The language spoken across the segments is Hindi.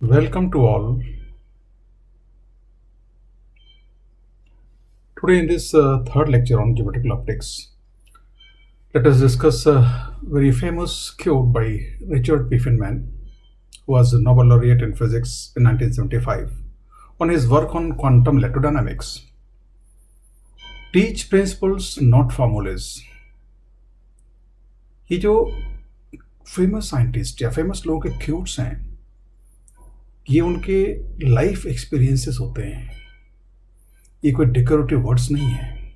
Welcome to all. Today, in this third lecture on geometrical optics, let us discuss a very famous quote by Richard P. Feynman, who was a Nobel laureate in physics in 1975, on his work on quantum electrodynamics. Teach principles, not formulas. ये जो फेमस साइंटिस्ट या फेमस लोगों के क्यूट्स हैं, ये उनके लाइफ एक्सपीरियंसेस होते हैं। ये कोई डेकोरेटिव वर्ड्स नहीं है।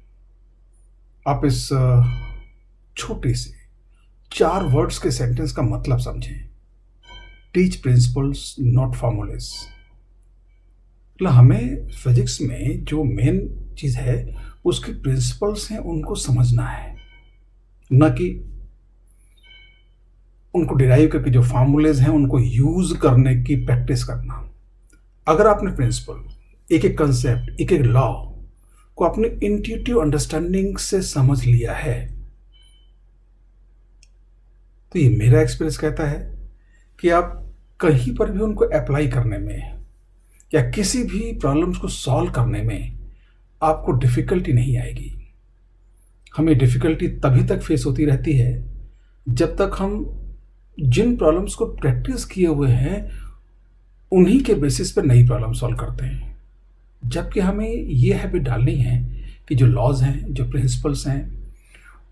आप इस छोटे से 4 वर्ड्स के सेंटेंस का मतलब समझें। Teach principles not formulas. मतलब हमें फिजिक्स में जो मेन चीज़ है उसके प्रिंसिपल्स हैं, उनको समझना है, न कि उनको डिराइव करके जो फार्मूलेज हैं उनको यूज करने की प्रैक्टिस करना। अगर आपने प्रिंसिपल, एक एक कंसेप्ट, एक एक लॉ को अपने इंट्यूटिव अंडरस्टैंडिंग से समझ लिया है, तो ये मेरा एक्सपीरियंस कहता है कि आप कहीं पर भी उनको अप्लाई करने में या किसी भी प्रॉब्लम्स को सॉल्व करने में आपको डिफिकल्टी नहीं आएगी। हमें डिफिकल्टी तभी तक फेस होती रहती है जब तक हम जिन प्रॉब्लम्स को प्रैक्टिस किए हुए हैं उन्हीं के बेसिस पर नई प्रॉब्लम सॉल्व करते हैं। जबकि हमें ये हैबिट डालनी है कि जो लॉज हैं, जो प्रिंसिपल्स हैं,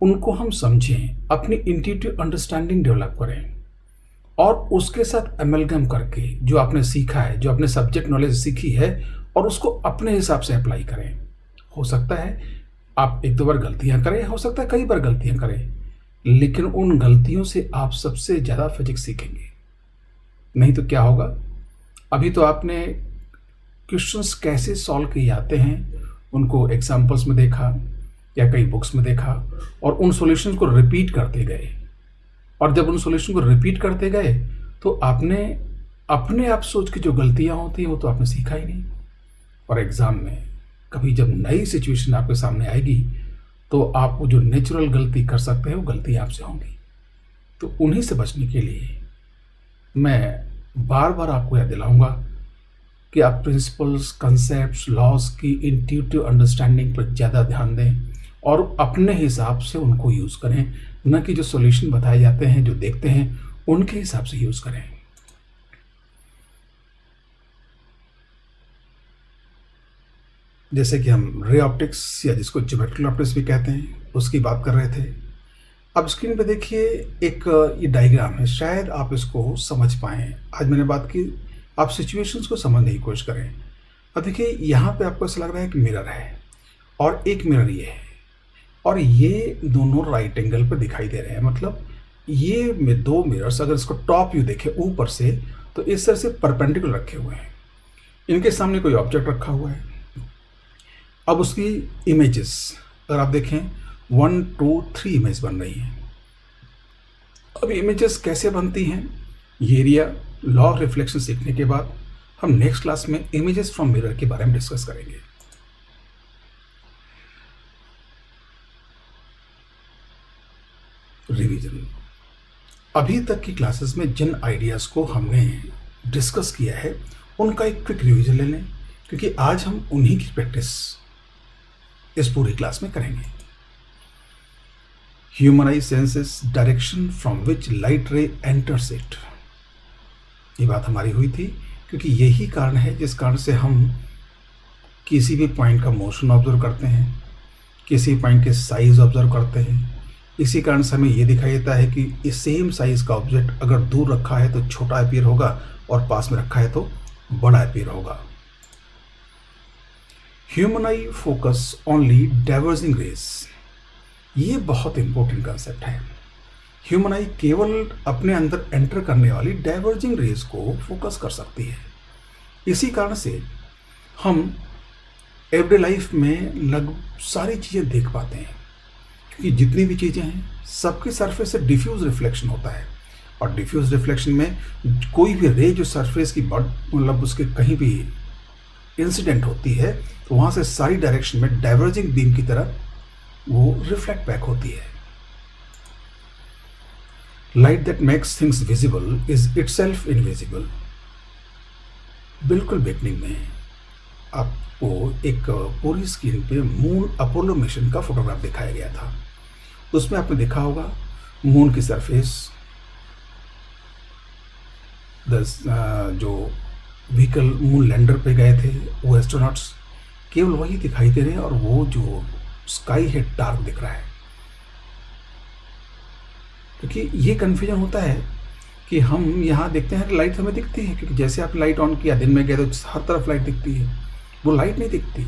उनको हम समझें, अपनी इंट्यूटिव अंडरस्टैंडिंग डेवलप करें और उसके साथ अमेलगम करके जो आपने सीखा है, जो आपने सब्जेक्ट नॉलेज सीखी है, और उसको अपने हिसाब से अप्लाई करें। हो सकता है आप 1-2 बार गलतियां करें, हो सकता है कई बार गलतियां करें, लेकिन उन गलतियों से आप सबसे ज़्यादा फिजिक्स सीखेंगे। नहीं तो क्या होगा? अभी तो आपने क्वेश्चंस कैसे सॉल्व किए जाते हैं उनको एग्जाम्पल्स में देखा या कई बुक्स में देखा, और उन सॉल्यूशंस को रिपीट करते गए। और जब उन सॉल्यूशन को रिपीट करते गए तो आपने अपने आप सोच के जो गलतियां होती हैं वो तो आपने सीखा ही नहीं। और एग्ज़ाम में कभी जब नई सिचुएशन आपके सामने आएगी तो आप वो जो नेचुरल गलती कर सकते हैं वो गलती आपसे होंगी। तो उन्हीं से बचने के लिए मैं बार बार आपको याद दिलाऊंगा कि आप प्रिंसिपल्स, कंसेप्ट्स, लॉज की इंट्यूटिव अंडरस्टैंडिंग पर ज़्यादा ध्यान दें और अपने हिसाब से उनको यूज़ करें, न कि जो सॉल्यूशन बताए जाते हैं, जो देखते हैं, उनके हिसाब से यूज़ करें। जैसे कि हम रे ऑप्टिक्स या जिसको ज्योमेट्रिकल ऑप्टिक्स भी कहते हैं उसकी बात कर रहे थे। अब स्क्रीन पे देखिए एक ये डायग्राम है, शायद आप इसको समझ पाएँ। आज मैंने बात की, आप सिचुएशंस को समझने की कोशिश करें। अब देखिए यहाँ पे आपको ऐसा लग रहा है कि मिरर है और एक मिरर ये है, और ये दोनों राइट एंगल पर दिखाई दे रहे हैं। मतलब ये 2 मिरर्स अगर इसको टॉप व्यू देखें ऊपर से तो इस तरह से परपेंडिकुलर रखे हुए हैं। इनके सामने कोई ऑब्जेक्ट रखा हुआ है। अब उसकी इमेजेस अगर आप देखें 1, 2, 3 इमेज बन रही हैं। अब इमेजेस कैसे बनती हैं, ये एरिया लॉ ऑफ रिफ्लेक्शन सीखने के बाद हम नेक्स्ट क्लास में इमेजेस फ्रॉम मिरर के बारे में डिस्कस करेंगे। रिवीजन, अभी तक की क्लासेस में जिन आइडियाज़ को हमने डिस्कस किया है उनका एक क्विक रिवीजन ले लें, क्योंकि आज हम उन्हीं की प्रैक्टिस इस पूरी क्लास में करेंगे। Human I senses direction from which light रे एंटर्स इट। ये बात हमारी हुई थी, क्योंकि यही कारण है जिस कारण से हम किसी भी पॉइंट का मोशन ऑब्जर्व करते हैं, किसी पॉइंट के साइज ऑब्जर्व करते हैं। इसी कारण से हमें ये दिखाई देता है कि इस सेम साइज का ऑब्जेक्ट अगर दूर रखा है तो छोटा अपीयर होगा और पास में रखा है तो बड़ा अपीयर होगा। Human I focus only diverging raise. ये बहुत इंपॉर्टेंट कंसेप्ट है। ह्यूमन आई केवल अपने अंदर एंटर करने वाली डाइवर्जिंग रेज को फोकस कर सकती है। इसी कारण से हम एवरीडे लाइफ में लगभग सारी चीज़ें देख पाते हैं, क्योंकि जितनी भी चीज़ें हैं सबके सरफेस से डिफ्यूज रिफ्लेक्शन होता है, और डिफ्यूज रिफ्लेक्शन में कोई भी रे जो सरफेस की मतलब उसके कहीं भी इंसिडेंट होती है तो वहाँ से सारी डायरेक्शन में डाइवर्जिंग बीम की तरह वो रिफ्लेक्ट बैक होती है। Light that makes things visible is itself invisible. बिल्कुल बिगनिंग में आपको एक पूरी स्क्रीन पे मून अपोलो मिशन का फोटोग्राफ दिखाया गया था। उसमें आपने देखा होगा मून की सरफेस, जो व्हीकल मून लैंडर पे गए थे वो एस्ट्रोनॉट्स केवल वही दिखाई दे रहे हैं, और वो जो स्काई है डार्क दिख रहा है। क्योंकि ये कन्फ्यूजन होता है कि हम यहाँ देखते हैं लाइट हमें दिखती है, क्योंकि जैसे आपने लाइट ऑन किया दिन में गए तो हर तरफ लाइट दिखती है, वो लाइट नहीं दिखती।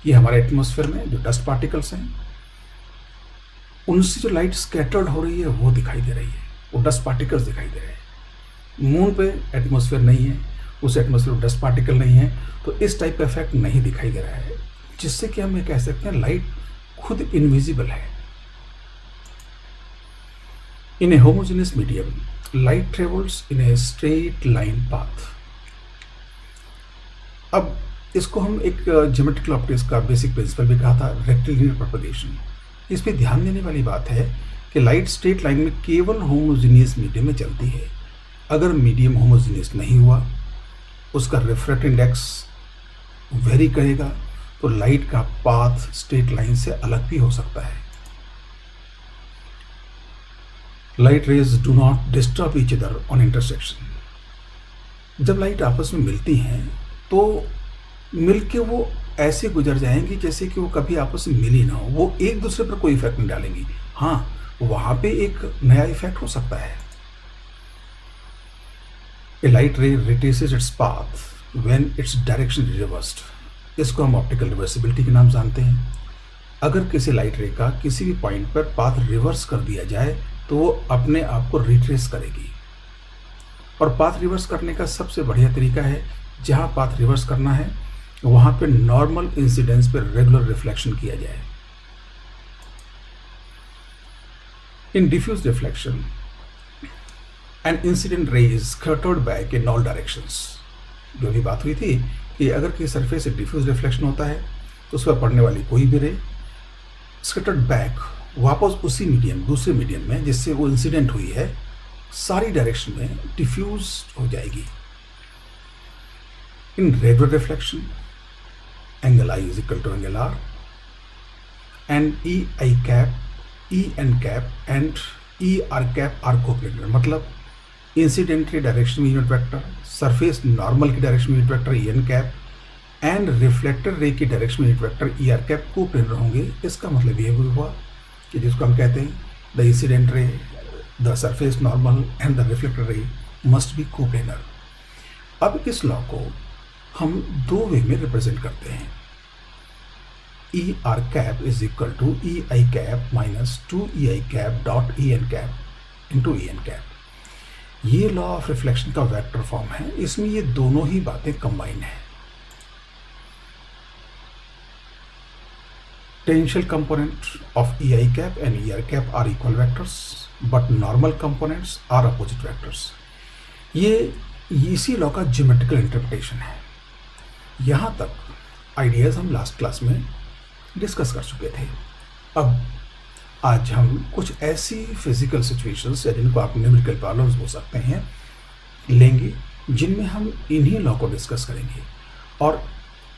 ये हमारे एटमॉस्फेयर में जो डस्ट पार्टिकल्स हैं उनसे जो लाइट स्कैटर्ड हो रही है वो दिखाई दे रही है, वो डस्ट पार्टिकल्स दिखाई दे रहे हैं। मून पे एटमॉस्फेयर नहीं है, उस एटमॉस्फेयर में डस्ट पार्टिकल नहीं है, तो इस टाइप का इफेक्ट नहीं दिखाई दे रहा है, जिससे कि हम ये कह सकते हैं लाइट खुद इनविजिबल है। In a homogeneous medium light travels in a straight line path. अब इसको हम एक ज्योमेट्रिकल ऑप्टिक्स का बेसिक प्रिंसिपल भी कहा था, रेक्टिलिनियर प्रोपगेशन। इस पे ध्यान देने वाली बात है कि लाइट स्ट्रेट लाइन में केवल होमोजेनियस मीडियम में चलती है। अगर मीडियम होमोजेनियस नहीं हुआ, उसका रिफ्रैक्टिव इंडेक्स वेरी करेगा, तो लाइट का पाथ स्ट्रेट लाइन से अलग भी हो सकता है। Light rays do not disturb each other on intersection. जब लाइट आपस में मिलती हैं तो मिलके वो ऐसे गुजर जाएंगी जैसे कि वो कभी आपस में मिली ना हो, वो एक दूसरे पर कोई इफेक्ट नहीं डालेंगी। हाँ, वहां पे एक नया इफेक्ट हो सकता है। A light ray retraces its path when its direction reversed. इसको हम ऑप्टिकल रिवर्सिबिलिटी के नाम जानते हैं। अगर किसी लाइट रे का किसी भी पॉइंट पर पाथ रिवर्स कर दिया जाए तो वो अपने आप को रिट्रेस करेगी। और पाथ रिवर्स करने का सबसे बढ़िया तरीका है, जहां पाथ रिवर्स करना है वहां पे नॉर्मल इंसिडेंस पे रेगुलर रिफ्लेक्शन किया जाए। In diffuse reflection an incident ray is scattered back in all directions. जो भी बात हुई थी कि अगर किसी सरफेस से डिफ्यूज रिफ्लेक्शन होता है तो उस पर पड़ने वाली कोई भी रे स्कैटर्ड बैक वापस उसी मीडियम, दूसरे मीडियम में जिससे वो इंसिडेंट हुई है, सारी डायरेक्शन में डिफ्यूज हो जाएगी। In regular reflection angle I is equal to angle R and E I cap, E N cap and E R cap are coplanar. मतलब इंसिडेंटरी डायरेक्शन में यूनिट वेक्टर, सरफेस नॉर्मल की डायरेक्शन में unit vector E N cap and reflector ray की डायरेक्शन में unit vector E R cap coplanar होंगे। इसका मतलब ये हुआ कि जिसको हम कहते हैं the incident ray, the surface normal and the reflector ray must be coplanar. अब इस लॉ को हम दो वे में रिप्रेजेंट करते हैं। E R cap is equal to E I cap minus 2 EI cap dot E N cap into E N cap. ये लॉ ऑफ रिफ्लेक्शन का वेक्टर फॉर्म है, इसमें ये दोनों ही बातें कंबाइन है। Tangential component of EI cap and ER cap are equal vectors, but normal components are opposite vectors. ये इसी लॉ का ज्योमेट्रिकल इंटरप्रिटेशन है। यहाँ तक आइडियाज हम लास्ट क्लास में डिस्कस कर चुके थे। अब आज हम कुछ ऐसी फिजिकल सिचुएशंस या जिनको आप न्यूमेरिकल प्रॉब्लम्स बोल सकते हैं लेंगे, जिनमें हम इन्हीं लॉ को डिस्कस करेंगे। और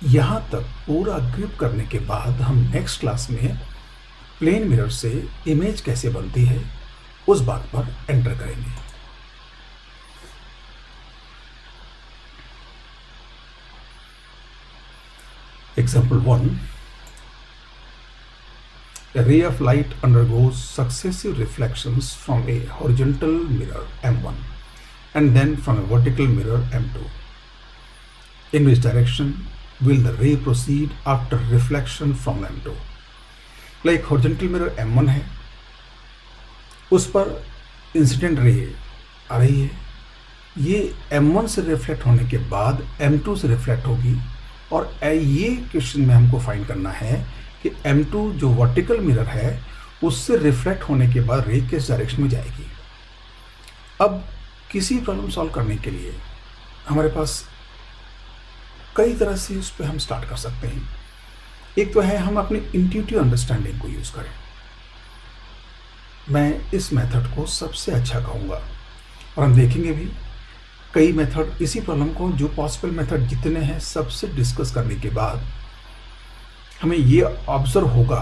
यहाँ तक पूरा ग्रिप करने के बाद हम नेक्स्ट क्लास में प्लेन मिरर से इमेज कैसे बनती है उस बात पर एंटर करेंगे। Example 1, a ray of light undergoes successive reflections from a horizontal mirror M1 and then from a vertical mirror M2. In which direction will the ray proceed after reflection from M2? Like horizontal mirror M1 है, उस पर इंसिडेंट रे आ रही है, ये M1 से रिफ्लेक्ट होने के बाद M2 से रिफ्लेक्ट होगी। और ये क्वेश्चन में हमको फाइंड करना है कि M2 जो वर्टिकल मिरर है उससे रिफ्लेक्ट होने के बाद रे किस डायरेक्शन में जाएगी। अब किसी प्रॉब्लम सॉल्व करने के लिए हमारे पास कई तरह से उस पर हम स्टार्ट कर सकते हैं। एक तो है हम अपनी इंट्यूटिव अंडरस्टैंडिंग को यूज़ करें। मैं इस मेथड को सबसे अच्छा कहूँगा और हम देखेंगे भी कई मेथड, इसी प्रॉब्लम को जो पॉसिबल मेथड जितने हैं सबसे डिस्कस करने के बाद हमें ये ऑब्जर्व होगा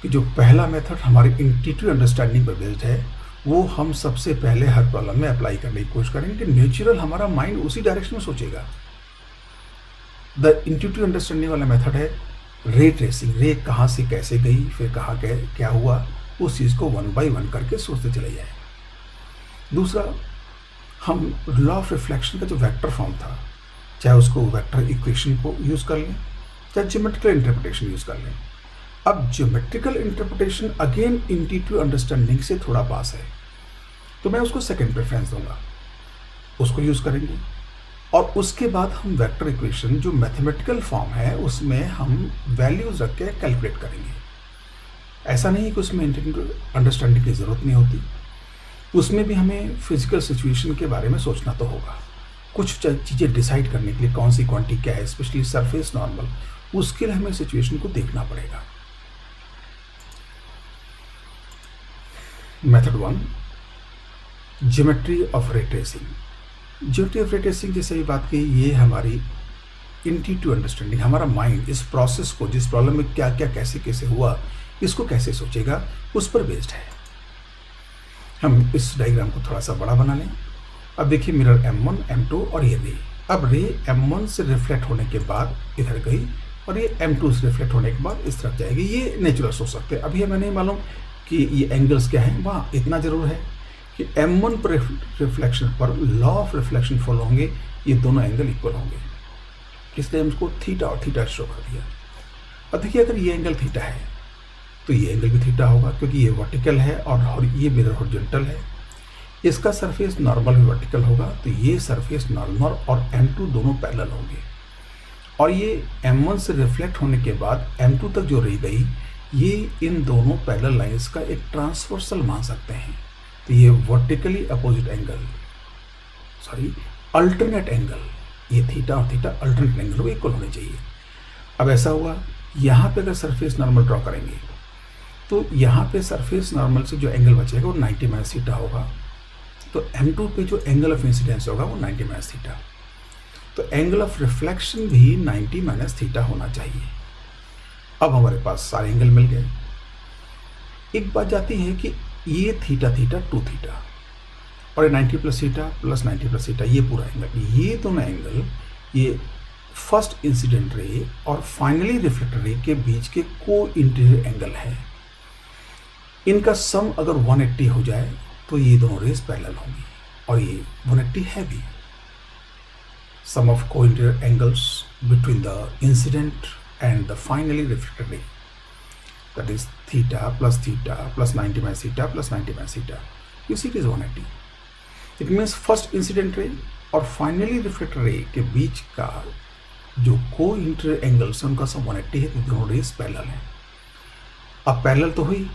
कि जो पहला मेथड हमारी इंट्यूटिव अंडरस्टैंडिंग पर बेस्ड है वो हम सबसे पहले हर प्रॉब्लम में अप्लाई करने की कोशिश करेंगे कि नेचुरल हमारा माइंड उसी डायरेक्शन में सोचेगा। द इंट्यूटिव अंडरस्टैंडिंग वाला मेथड है रे ट्रेसिंग, रे कहाँ से कैसे गई, फिर कहाँ गए, क्या हुआ, उस चीज़ को वन बाय वन करके सोचते चले जाए। दूसरा, हम लॉ ऑफ रिफ्लेक्शन का जो वेक्टर फॉर्म था, चाहे उसको वेक्टर इक्वेशन को यूज़ कर लें, चाहे ज्योमेट्रिकल इंटरप्रिटेशन यूज़ कर लें। अब geometrical interpretation again intuitive understanding से थोड़ा पास है, तो मैं उसको सेकंड प्रेफरेंस दूंगा, उसको यूज़ करेंगे। और उसके बाद हम वेक्टर इक्वेशन जो मैथमेटिकल फॉर्म है उसमें हम वैल्यूज़ रख के कैलकुलेट करेंगे। ऐसा नहीं कि उसमें इंट्यूटिव अंडरस्टैंडिंग की ज़रूरत नहीं होती, उसमें भी हमें फिजिकल सिचुएशन के बारे में सोचना तो होगा। कुछ चीज़ें डिसाइड करने के लिए कौन सी क्वांटिटी क्या है, स्पेशली सरफेस नॉर्मल, उसके लिए हमें सिचुएशन को देखना पड़ेगा। Method 1, geometry of ray tracing. Geometry of ray tracing जैसे भी बात की, ये हमारी इंट्यूटिव अंडरस्टैंडिंग, हमारा माइंड इस प्रोसेस को, जिस प्रॉब्लम में क्या क्या कैसे कैसे हुआ, इसको कैसे सोचेगा, उस पर बेस्ड है। हम इस डायग्राम को थोड़ा सा बड़ा बना लें। अब देखिए मिरर M1, M2 और ये रे। अब रे M1 से रिफ्लेक्ट होने के बाद इधर गई और ये M2 से रिफ्लेक्ट होने के बाद इस तरफ जाएगी। ये नेचुरल सोच सकते हैं। अभी हमें नहीं मालूम कि ये एंगल्स क्या हैं, वहाँ इतना ज़रूर है कि M1 पर रिफ्लेक्शन पर लॉ ऑफ रिफ्लेक्शन फॉलो होंगे, ये दोनों एंगल इक्वल होंगे, इसलिए हम इसको थीटा और थीटा शो कर दिया। अब देखिए अगर ये एंगल थीटा है तो ये एंगल भी थीटा होगा, क्योंकि ये वर्टिकल है और ये मिरर हॉरिजॉन्टल है। इसका सरफेस नॉर्मल भी वर्टिकल होगा, तो ये सरफेस नॉर्मल और M2 दोनों पैरेलल होंगे। और ये M1 से रिफ्लेक्ट होने के बाद M2 तक जो रह गई, ये इन दोनों पैरेलल लाइंस का एक ट्रांसवर्सल मान सकते हैं। तो ये vertically opposite angle, alternate angle, ये थीटा और थीटा अल्टरनेट एंगल को इक्वल होने चाहिए। अब ऐसा हुआ, यहाँ पे अगर सरफेस नॉर्मल ड्रॉ करेंगे तो यहाँ पे सरफेस नॉर्मल से जो एंगल बचेगा वो 90 माइनस थीटा होगा। तो M2 पे जो एंगल ऑफ इंसिडेंस होगा वो 90 माइनस थीटा। तो एंगल ऑफ रिफ्लेक्शन भी 90 माइनस थीटा होना चाहिए। अब हमारे पास सारे एंगल मिल गए। एक बात जाती है कि ये थीटा थीटा 2 थीटा और ये 90 plus theta plus 90 plus theta, ये पूरा एंगल, ये दोनों एंगल, ये फर्स्ट इंसिडेंट रे और फाइनली रिफ्लेक्टेड रे के बीच के को इंटीरियर एंगल है। इनका सम अगर 180 हो जाए तो ये दोनों रेस पैरेलल होंगी, और ये 180 है भी। सम ऑफ को interior angles between the incident and the finally reflected रे, that is theta plus 90 minus theta plus 90 minus theta. You see it is 180. It means first incident ray और finally reflected ray के बीच का जो को इंटीरियर एंगल्स है उनका सब 180 है, तो दोनों रेस पैरेलल हैं। अब पैरेलल तो हुई,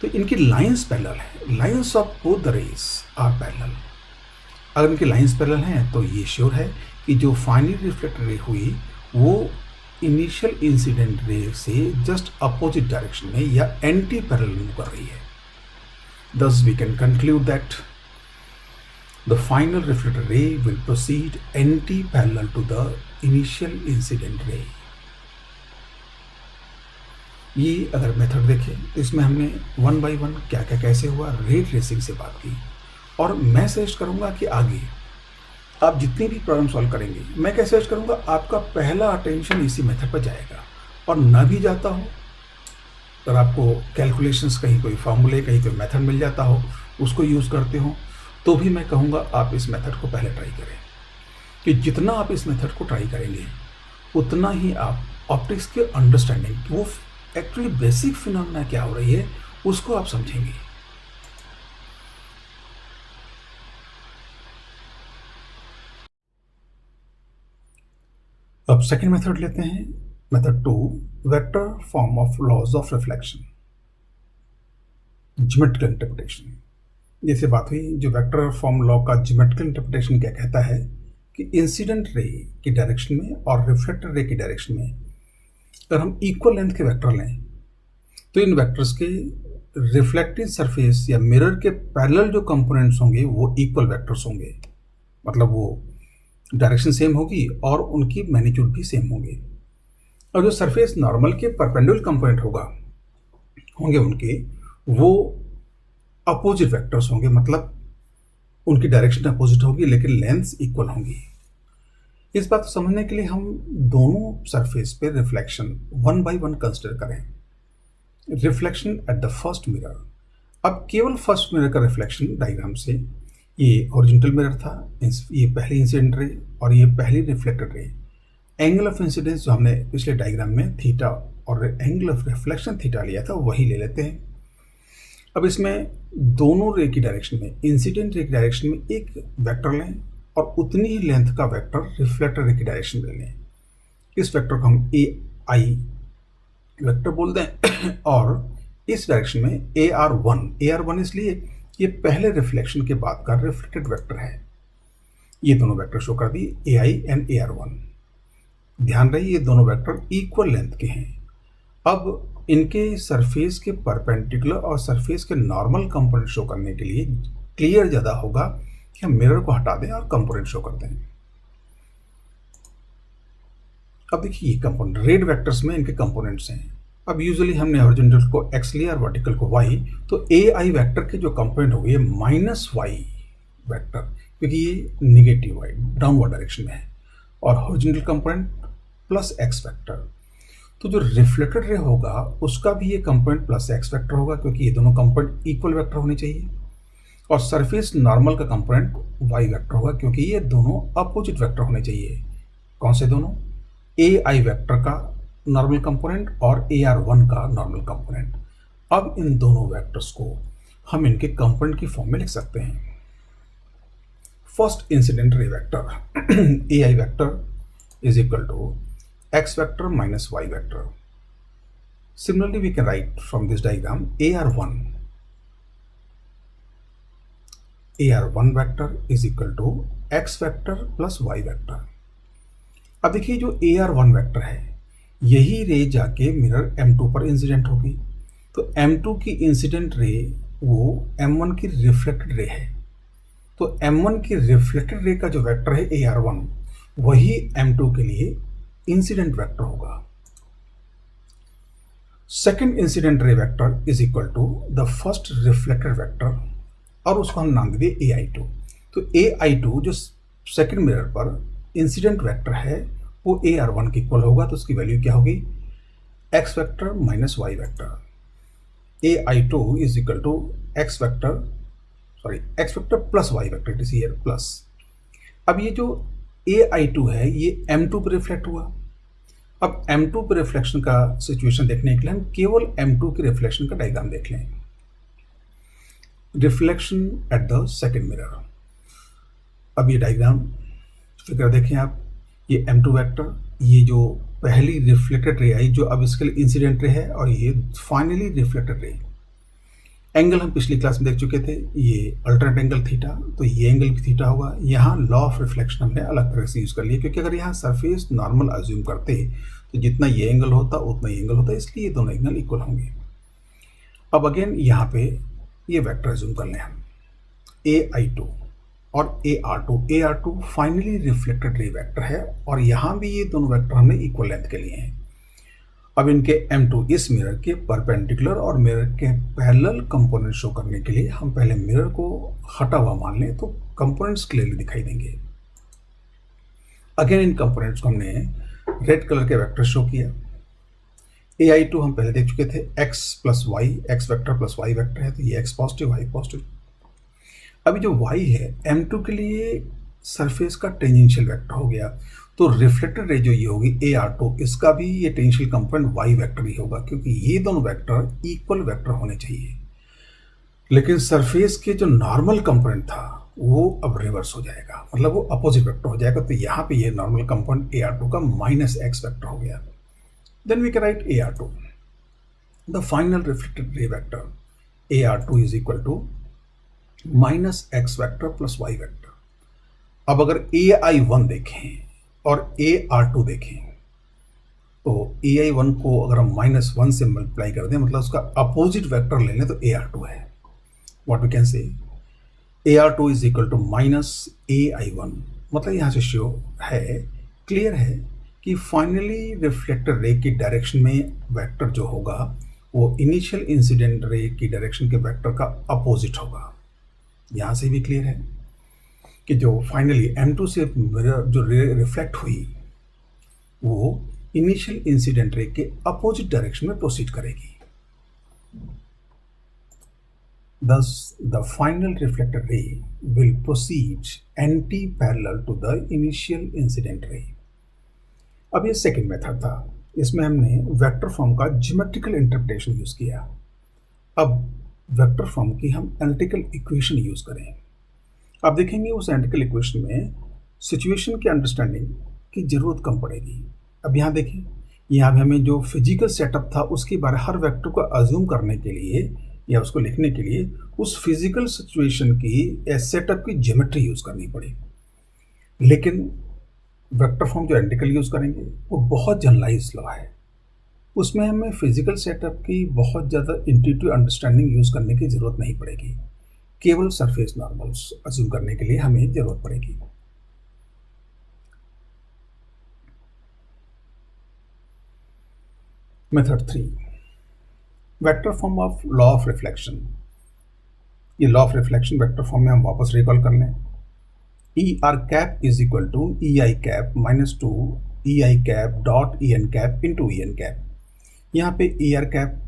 तो इनकी लाइंस पैरेलल है। Lines of both the rays are parallel. अगर इनकी लाइंस पैरेलल हैं तो ये श्योर है कि जो फाइनली रिफ्लेक्टेड रे हुई वो इनिशियल इंसिडेंट रे से जस्ट अपोजिट डायरेक्शन में या एंटी पैरेलल मूव कर रही है। Thus we can conclude that the final reflected ray will proceed anti-parallel to the initial incident ray. ये अगर मेथड देखें तो इसमें हमने वन बाय वन क्या क्या कैसे हुआ रे ट्रेसिंग से बात की। और मैं सजेस्ट करूँगा कि आगे आप जितनी भी प्रॉब्लम सॉल्व करेंगे, मैं क्या सजेस्ट करूँगा, आपका पहला अटेंशन इसी मेथड पर जाएगा। और ना भी जाता हो, अगर आपको कैलकुलेशंस कहीं कोई फार्मूले कहीं कोई मेथड मिल जाता हो, उसको यूज़ करते हो, तो भी मैं कहूँगा आप इस मेथड को पहले ट्राई करें। कि जितना आप इस मेथड को ट्राई करेंगे उतना ही आप ऑप्टिक्स के अंडरस्टैंडिंग, वो एक्चुअली बेसिक फिनोमेना क्या हो रही है, उसको आप समझेंगे। अब सेकेंड मेथड लेते हैं, method 2, vector form of laws of reflection, geometrical interpretation. जैसे बात हुई, जो वेक्टर फॉर्म लॉ का ज्योमेट्रिकल इंटरप्रिटेशन क्या कहता है कि इंसिडेंट रे की डायरेक्शन में और रिफ्लेक्टेड रे की डायरेक्शन में अगर हम इक्वल लेंथ के वेक्टर लें तो इन वेक्टर्स के रिफ्लेक्टिव सरफेस या मिरर के पैरेलल जो कंपोनेंट्स होंगे वो इक्वल वेक्टर्स होंगे। मतलब वो डायरेक्शन सेम होगी और उनकी मैग्नीट्यूड भी सेम होगी। और जो सरफेस नॉर्मल के परपेंडिकुलर कंपोनेंट होंगे उनके, वो अपोजिट वेक्टर्स होंगे, मतलब उनकी डायरेक्शन अपोजिट होगी लेकिन लेंथ्स इक्वल होंगी। इस बात को समझने के लिए हम दोनों सरफेस पे reflection one by one consider करें। Reflection at the first mirror. अब केवल फर्स्ट मिरर का रिफ्लेक्शन डायग्राम से, ये ओरिजिनल मिरर था, ये पहली इंसिडेंट रे और ये पहली reflected ray. Angle of incidence जो हमने पिछले डायग्राम में थीटा और एंगल ऑफ रिफ्लेक्शन थीटा लिया था वही ले लेते हैं। अब इसमें दोनों रे की डायरेक्शन में, इंसिडेंट रे की डायरेक्शन में एक वेक्टर लें और उतनी ही लेंथ का वेक्टर रिफ्लेक्टर रे की डायरेक्शन में लें। इस वेक्टर को हम ए आई वेक्टर बोल दें और इस डायरेक्शन में AR1 इसलिए ये पहले रिफ्लेक्शन के बाद का रिफ्लेक्टेड वेक्टर है। ये दोनों वेक्टर शो कर दिए AI एंड AR1। ध्यान रहे ये दोनों वेक्टर इक्वल लेंथ के हैं। अब इनके सरफेस के परपेंडिकुलर और सरफेस के नॉर्मल कंपोनेंट शो करने के लिए क्लियर ज़्यादा होगा कि हम मिरर को हटा दें और कंपोनेंट शो कर दें। अब देखिए ये कंपोनेंट रेड वेक्टर्स में इनके कंपोनेंट्स हैं। अब यूजुअली हमने हॉरिजॉन्टल को x लिया और वर्टिकल को y, तो AI वेक्टर के जो कंपोनेंट हो गए -y वेक्टर, क्योंकि ये निगेटिव y डाउनवर्ड डायरेक्शन में है, और हॉरिजॉन्टल कंपोनेंट +x वेक्टर। तो जो रिफ्लेक्टेड रे होगा उसका भी ये कंपोनेंट +x वेक्टर होगा, क्योंकि ये दोनों कंपोनेंट इक्वल वेक्टर होने चाहिए। और सरफेस नॉर्मल का कंपोनेंट y वेक्टर होगा, क्योंकि ये दोनों अपोजिट वेक्टर होने चाहिए। कौन से दोनों? AI वेक्टर का नॉर्मल कंपोनेंट और AR1 का नॉर्मल कंपोनेंट। अब इन दोनों वेक्टर्स को हम इनके कंपोनेंट की फॉर्म में लिख सकते हैं। First incident ray vector AI vector is equal to x vector minus y vector. Similarly, we can write from this diagram AR1 vector is equal to x vector plus y vector. अब देखिए जो AR1 वेक्टर है यही रे जाके मिरर M2 पर इंसिडेंट होगी, तो M2 की इंसिडेंट रे वो M1 की रिफ्लेक्टेड रे है, तो M1 की रिफ्लेक्टेड रे का जो वेक्टर है AR1 वही M2 के लिए इंसिडेंट वेक्टर होगा। Second incident ray vector is equal to the first reflected vector और उसको हम नाम दे दिए AI2। तो AI2 जो सेकेंड मिरर पर इंसिडेंट वेक्टर है वो AR1 के इक्वल होगा, तो उसकी वैल्यू क्या होगी? x vector minus y vector. AI2 is equal to x vector plus y vector, it is here plus. अब ये जो AI2 है ये M2 पर रिफ्लेक्ट हुआ। अब M2 पर रिफ्लेक्शन का सिचुएशन देखने के लिए हम केवल M2 के रिफ्लेक्शन का डायग्राम देख लें। Reflection at the second mirror. अब ये डायग्राम फिगर देखें आप, ये M2 वेक्टर, ये जो पहली रिफ्लेक्टेड रे आई जो अब इसके लिए इंसिडेंट रे है, और ये फाइनली रिफ्लेक्टेड रे। एंगल हम पिछली क्लास में देख चुके थे, ये अल्टरनेट एंगल थीटा, तो ये एंगल भी थीटा होगा। यहाँ लॉ ऑफ रिफ्लेक्शन हमने अलग तरह से यूज़ कर लिया, क्योंकि अगर यहाँ सरफेस नॉर्मल अज्यूम करते तो जितना ये एंगल होता उतना ये एंगल होता, इसलिए ये दोनों एंगल इक्वल होंगे। अब अगेन यहाँ पे ये वेक्टर अज्यूम कर लें हम AI2 और AR2 finally reflected ray vector है, और यहाँ भी ये दोनों वेक्टर हमने इक्वल लेंथ के लिए हैं। अब इनके M2 इस मिरर के परपेंडिकुलर और मिरर के पैरेलल कंपोनेंट शो करने के लिए हम पहले मिरर को हटा हुआ मान लें, तो कंपोनेंट्स क्लियरली दिखाई देंगे। अगेन इन कंपोनेंट्स को हमने रेड कलर के वेक्टर शो किया। AI2 हम पहले देख चुके थे, x plus y, x vector plus Y vector है, तो ये x पॉजिटिव y पॉजिटिव। अभी जो y है M2 के लिए सरफेस का टेंजेंशियल वेक्टर हो गया, तो रिफ्लेक्टेड रे जो ये होगी AR2, इसका भी ये टेंजेंशियल कंपोनेंट y वेक्टर ही होगा, क्योंकि ये दोनों वेक्टर इक्वल वेक्टर होने चाहिए। लेकिन सरफेस के जो नॉर्मल कंपोनेंट था वो अब रिवर्स हो जाएगा, मतलब वो अपोजिट वेक्टर हो जाएगा, तो यहाँ पे ये नॉर्मल कंपोनेंट AR2 का -x वेक्टर हो गया। Then we can write AR2, the final reflected ray vector AR2 is equal to -x vector plus y vector. अब अगर AI1 देखें और AR2 देखें, तो AI1 को अगर हम -1 से मल्टीप्लाई कर दें, मतलब उसका अपोजिट वेक्टर ले लें, तो AR2 है। What we can say, AR2 is equal to minus AI1। मतलब यहाँ से शो है, क्लियर है कि फाइनली रिफ्लेक्टर रे की डायरेक्शन में वेक्टर जो होगा वो इनिशियल इंसिडेंट रे की डायरेक्शन के वेक्टर का अपोजिट होगा। यहाँ से भी क्लियर है कि जो फाइनली M2 से जो रे रिफ्लेक्ट हुई वो इनिशियल इंसिडेंट रे के अपोजिट डायरेक्शन में प्रोसीड करेगी। Thus, the final reflected ray will proceed anti-parallel to the initial incident ray। अब ये सेकेंड मेथड था, इसमें हमने वेक्टर फॉर्म का ज्योमेट्रिकल इंटरप्रिटेशन यूज किया। अब वेक्टर फॉर्म की हम एनालिटिकल इक्वेशन यूज करें। आप देखेंगे उस एनालिटिकल इक्वेशन में सिचुएशन के अंडरस्टैंडिंग की जरूरत कम पड़ेगी। अब यहाँ देखिए, यहाँ भी हमें जो फिजिकल सेटअप था उसके बारे हर वेक्टर को अज्यूम करने के लिए या उसको लिखने के लिए उस फिजिकल सिचुएशन की सेटअप की ज्योमेट्री यूज करनी पड़ी। लेकिन वेक्टर फॉर्म जो एनालिटिकल यूज करेंगे वो बहुत जनरलाइज लॉ है, उसमें हमें फिजिकल सेटअप की बहुत ज़्यादा इंट्यूटिव अंडरस्टैंडिंग यूज करने की जरूरत नहीं पड़ेगी, केवल सरफेस नॉर्मल्स अज्यूम करने के लिए हमें जरूरत पड़ेगी। Method 3, vector form of law of reflection. ये law of reflection vector form में हम वापस रिकॉल कर लें। E R cap is equal to E I cap minus two E I cap dot E N cap into E N cap. यहाँ पे ई आर कैप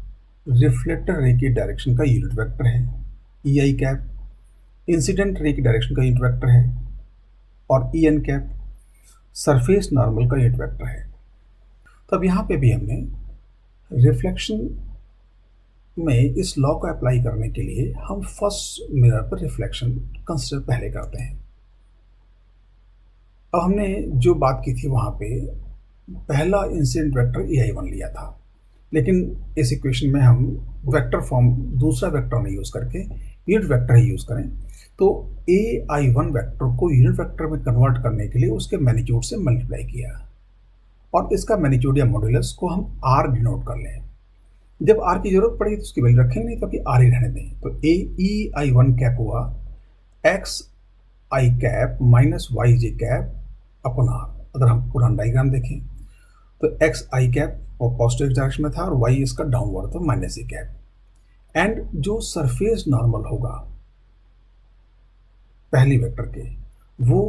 रिफ्लेक्टर रे की डायरेक्शन का यूनिट वेक्टर है, ई आई कैप इंसिडेंट रे की डायरेक्शन का यूनिट वेक्टर है और E N cap surface normal का यूनिट वेक्टर है। तो अब यहाँ पे भी हमने रिफ्लेक्शन में इस लॉ को अप्लाई करने के लिए हम फर्स्ट मिरर पर रिफ्लेक्शन कंसिडर पहले करते हैं। अब हमने जो बात की थी वहाँ पे पहला इंसिडेंट वेक्टर AI1 लिया था, लेकिन इस इक्वेशन में हम वेक्टर फॉर्म दूसरा वेक्टर नहीं यूज करके यूनिट वेक्टर ही यूज करें, तो AI1 वेक्टर को यूनिट वेक्टर में कन्वर्ट करने के लिए उसके मैग्नीट्यूड से मल्टीप्लाई किया और इसका मैग्नीट्यूड या मॉड्यूलस को हम R डिनोट कर लें। जब R की जरूरत पड़ेगी तो उसकी वैल्यू रखेंगे, नहीं तो अभी R ही रहने दें। तो AI1 कैप हुआ XI cap minus YJ cap upon R। अगर हम पूरा डायग्राम देखें तो XI कैप और पॉजिटिव डायरेक्शन में था और Y इसका डाउनवर्ड तो माइनस A कैप। एंड जो सरफेस नॉर्मल होगा पहली वेक्टर के वो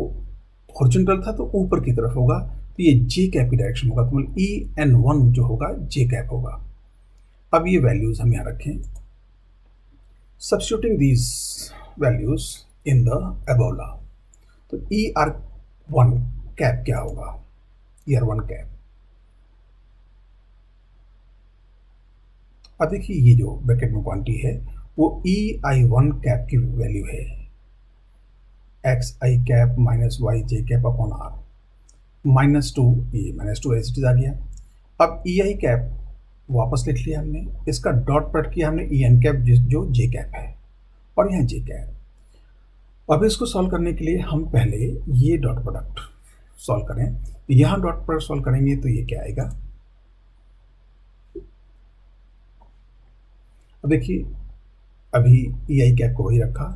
हॉरिजॉन्टल था तो ऊपर की तरफ होगा, तो ये J कैप की डायरेक्शन होगा, तो मतलब EN1 जो होगा J कैप होगा। अब ये वैल्यूज हम यहाँ रखें, substituting these values in the above law. तो ER1 कैप क्या होगा, ER1 कैप। अब देखिए ये जो ब्रैकेट में क्वांटिटी है वो EI1 कैप की वैल्यू है XI cap minus YJ cap upon R minus two, ये minus two as it is आ गया। अब EI कैप वापस लिख लिया हमने, इसका डॉट प्रोडक्ट किया हमने EN कैप जो J कैप है और यहाँ J कैप। अब इसको सॉल्व करने के लिए हम पहले ये डॉट प्रोडक्ट सॉल्व करें। यहाँ डॉट प्रोडक्ट सॉल्व करेंगे तो ये क्या आएगा, अब देखिए अभी EI कैप को वही रखा,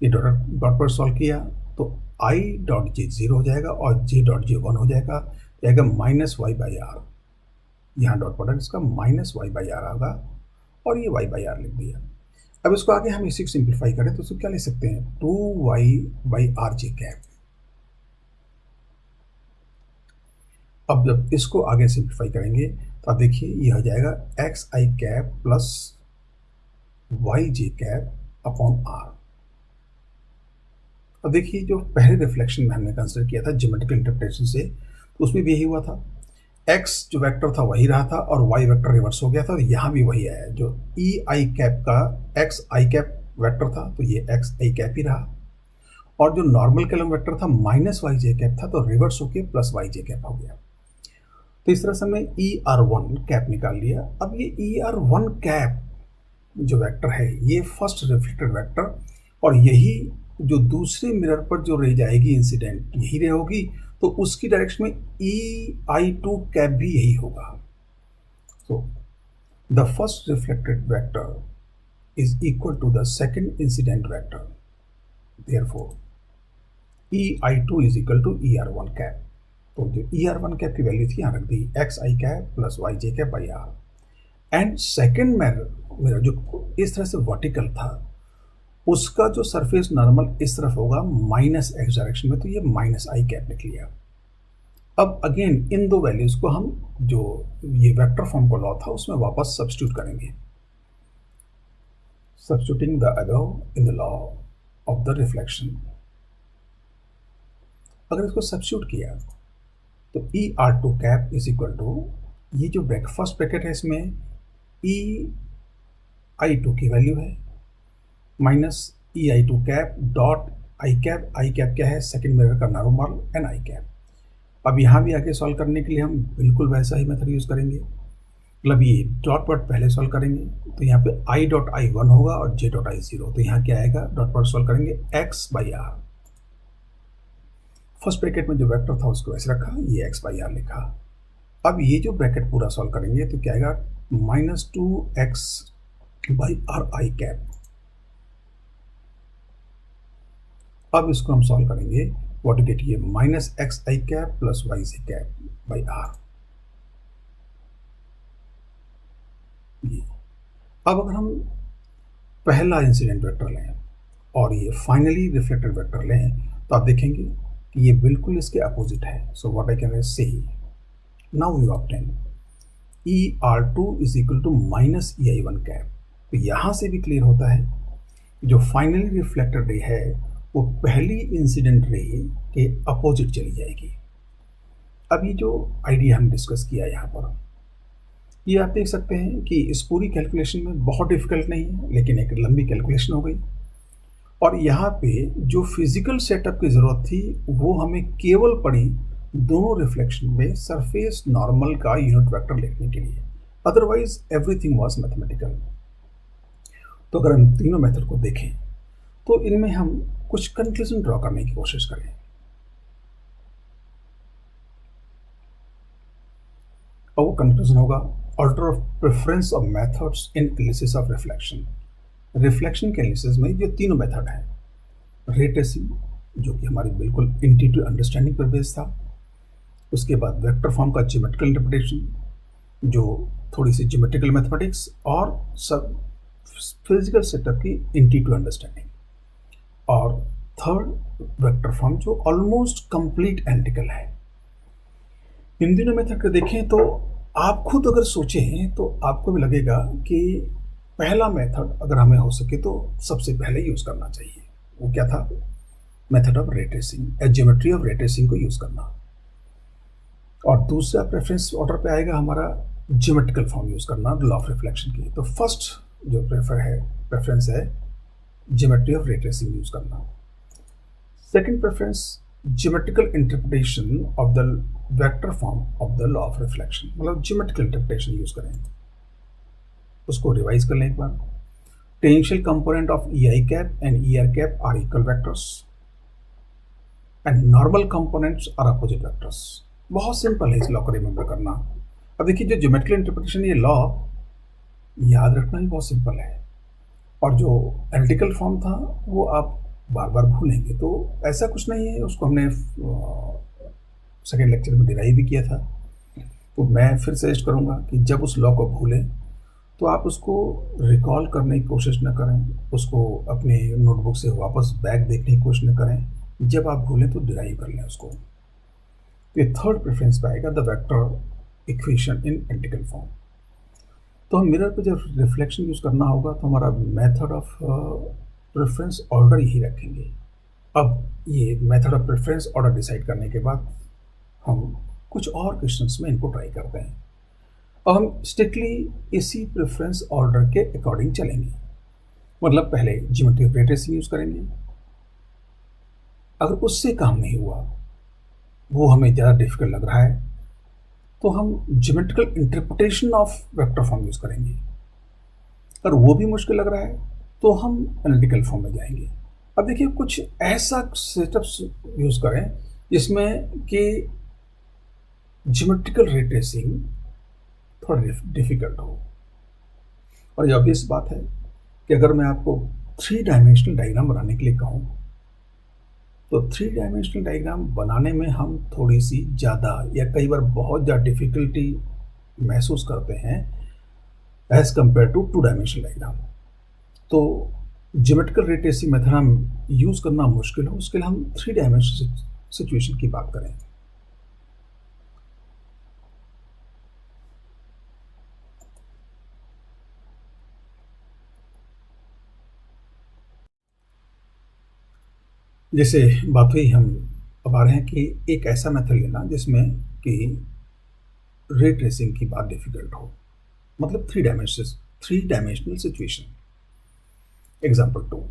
ये डॉट प्रोडक्ट सॉल्व किया तो I डॉट J 0 हो जाएगा और J डॉट J 1 हो जाएगा माइनस Y बाई आर। यहाँ डॉट प्रोडक्ट इसका माइनस Y बाई आर आएगा और ये Y बाई आर लिख दिया। अब इसको आगे हम इसी को सिंप्लीफाई करें तो इसको क्या लिख सकते हैं, 2Y by R J cap. अब जब इसको आगे सिंप्लीफाई करेंगे तो आप देखिए ये हो जाएगा XI cap plus YJ cap upon R। अब देखिए जो पहले रिफ्लेक्शन में हमने कंसिडर किया था ज्योमेट्रिकल इंटरप्रिटेशन से, तो उसमें भी यही हुआ था, x जो वेक्टर था वही रहा था और y वेक्टर रिवर्स हो गया था, और यहाँ भी वही आया। जो EI कैप का XI कैप वेक्टर था तो ये XI कैप ही रहा, और जो नॉर्मल कॉलम वेक्टर था माइनस YJ कैप था तो रिवर्स होके प्लस YJ कैप हो गया। तो इस तरह से हमने ER1 कैप निकाल लिया। अब ये ER1 कैप जो वेक्टर है ये फर्स्ट रिफ्लेक्टेड वेक्टर, और यही जो दूसरे मिरर पर जो रह जाएगी इंसिडेंट यही रहेगी, तो उसकी डायरेक्शन में EI2 कैप भी यही होगा। तो the first reflected vector is equal to the second incident vector. Therefore EI2 is equal to ER1 cap. तो जो ER1 कैप की वैल्यू थी यहाँ रख दी, XI cap plus YJ cap by R। And second मेरा जो इस तरह से वर्टिकल था, उसका जो सरफेस नॉर्मल इस तरफ होगा माइनस एक्स डायरेक्शन में, तो ये माइनस आई कैप निकल गया। अब अगेन इन दो वैल्यूज को हम जो ये वेक्टर फॉर्म का लॉ था उसमें वापस सब्स्टिट्यूट करेंगे, substituting the above in the law of the reflection. अगर इसको सब्स्टिट्यूट किया तो ER2 cap is equal to, ये जो फर्स्ट ब्रैकेट है इसमें EI2 की वैल्यू है minus EI2 cap dot I cap. I cap क्या है, सेकेंड मिरर का नॉर्मल एंड आई कैप। अब यहाँ भी आगे सॉल्व करने के लिए हम बिल्कुल वैसा ही मेथड यूज़ करेंगे, मतलब ये डॉट प्रोडक्ट पहले सॉल्व करेंगे तो यहाँ पे I डॉट आई 1 होगा और J डॉट आई 0, तो यहाँ क्या आएगा, डॉट प्रोडक्ट सॉल्व करेंगे x by R. First bracket में जो वेक्टर था उसको ऐसे रखा, ये x बाई आर लिखा। अब ये जो ब्रैकेट पूरा सॉल्व करेंगे तो क्या आएगा, -2x by are I cap. अब इसको हम सॉल्व करेंगे, व्हाट गेट, ये minus X I cap plus Y C cap by R. ये अब अगर हम पहला इंसिडेंट वेक्टर लें और ये फाइनली रिफ्लेक्टेड वेक्टर लें तो आप देखेंगे कि ये बिल्कुल इसके अपोजिट है। So what I can say, now you obtain ER2 is equal to minus EI1 cap. तो यहाँ से भी क्लियर होता है जो फाइनली रिफ्लेक्टेड रे है वो पहली इंसिडेंट रे के अपोजिट चली जाएगी। अब ये जो आइडिया हम डिस्कस किया यहाँ पर, ये आप देख सकते हैं कि इस पूरी कैलकुलेशन में बहुत डिफिकल्ट नहीं है, लेकिन एक लंबी कैलकुलेशन हो गई। और यहाँ पे जो फिजिकल सेटअप की ज़रूरत थी वो हमें केवल पड़ी दोनों रिफ्लेक्शन में सरफेस नॉर्मल का यूनिट वेक्टर लिखने के लिए, अदरवाइज एवरीथिंग वाज मैथमेटिकल। तो अगर हम तीनों मेथड को देखें तो इनमें हम कुछ कंक्लूजन ड्रॉ करने की कोशिश करें। और वो कंक्लूजन होगा, order of preference of methods in analysis of reflection. Reflection के एनालिसिस में जो तीनों मेथड हैं, रे ट्रेसिंग जो कि हमारी बिल्कुल इंट्यूटिव अंडरस्टैंडिंग पर बेस्ड था, उसके बाद वेक्टर फॉर्म का ज्योमेट्रिकल इंटरप्रिटेशन जो थोड़ी सी ज्योमेट्रिकल मैथमेटिक्स, और सब फिजिकल सेटअप की इंट्यूटिव अंडरस्टैंडिंग, और थर्ड वेक्टर फॉर्म जो ऑलमोस्ट कंप्लीट एनालिटिकल है। इन दोनों मेथड को देखें तो आप खुद अगर सोचें तो आपको भी लगेगा कि पहला मेथड अगर हमें हो सके तो सबसे पहले यूज़ करना चाहिए। वो क्या था, method of ray tracing, geometry of ray tracing को यूज़ करना। और दूसरा प्रेफरेंस ऑर्डर पे आएगा हमारा ज्योमेट्रिकल फॉर्म यूज़ करना लॉ ऑफ रिफ्लेक्शन की। तो फर्स्ट जो प्रेफरेंस है geometry of ray tracing use करना। Second preference geometrical interpretation of the vector form of the law of reflection, मतलब ज्योमेट्रिकल इंटरप्रिटेशन यूज़ करें। उसको रिवाइज कर लें एक बार, tangential component of EI cap and ER cap are equal vectors and normal components are opposite vectors. बहुत सिंपल है इस लॉ को रिमेंबर करना। अब देखिए जो ज्योमेट्रिकल इंटरप्रिटेशन, ये लॉ याद रखना भी बहुत सिंपल है, और जो एनालिटिकल फॉर्म था वो आप बार बार भूलेंगे, तो ऐसा कुछ नहीं है। उसको हमने सेकेंड लेक्चर में डिराइव भी किया था। तो मैं फिर सजेस्ट करूँगा कि जब उस लॉ को भूलें तो आप उसको रिकॉल करने की कोशिश न करें, उसको अपने नोटबुक से वापस बैक देखने की कोशिश न करें। जब आप भूलें तो डिराइव कर लें उसको। तो ये थर्ड प्रेफरेंस पे आएगा the vector equation in analytical form. तो हम मिरर पे जब रिफ्लेक्शन यूज़ करना होगा तो हमारा मेथड ऑफ प्रेफरेंस ऑर्डर यही रखेंगे। अब ये method of preference order decide करने के बाद हम कुछ और क्वेश्चंस में इनको ट्राई करते हैं, और हम स्ट्रिक्टली इसी प्रेफरेंस ऑर्डर के अकॉर्डिंग चलेंगे। मतलब पहले geometry of ray tracing use करेंगे, अगर उससे काम नहीं हुआ, वो हमें ज़्यादा डिफिकल्ट लग रहा है, तो हम geometrical interpretation of vector form use करेंगे। अगर वो भी मुश्किल लग रहा है तो हम एनालिटिकल फॉर्म में जाएंगे। अब देखिए कुछ ऐसा सेटअप्स यूज़ करें जिसमें कि ज्योमेट्रिकल रे ट्रेसिंग थोड़ा डिफिकल्ट हो। और ये ऑब्वियस बात है कि अगर मैं आपको 3 डायमेंशनल डायग्राम बनाने के लिए कहूँ तो थ्री डायमेंशनल डायग्राम बनाने में हम थोड़ी सी ज़्यादा या कई बार बहुत ज़्यादा डिफ़िकल्टी महसूस करते हैं as compare to two dimensional diagram. तो ज्योमेट्रिकल रे ट्रेसिंग मेथड हम यूज़ करना मुश्किल हो, उसके लिए हम थ्री डायमेंशनल सिचुएशन की बात करें। जैसे बात हुई, हम अब आ रहे हैं कि एक ऐसा मेथड लेना जिसमें कि रे ट्रेसिंग की बात डिफिकल्ट हो, मतलब three dimensional situation. Example 2,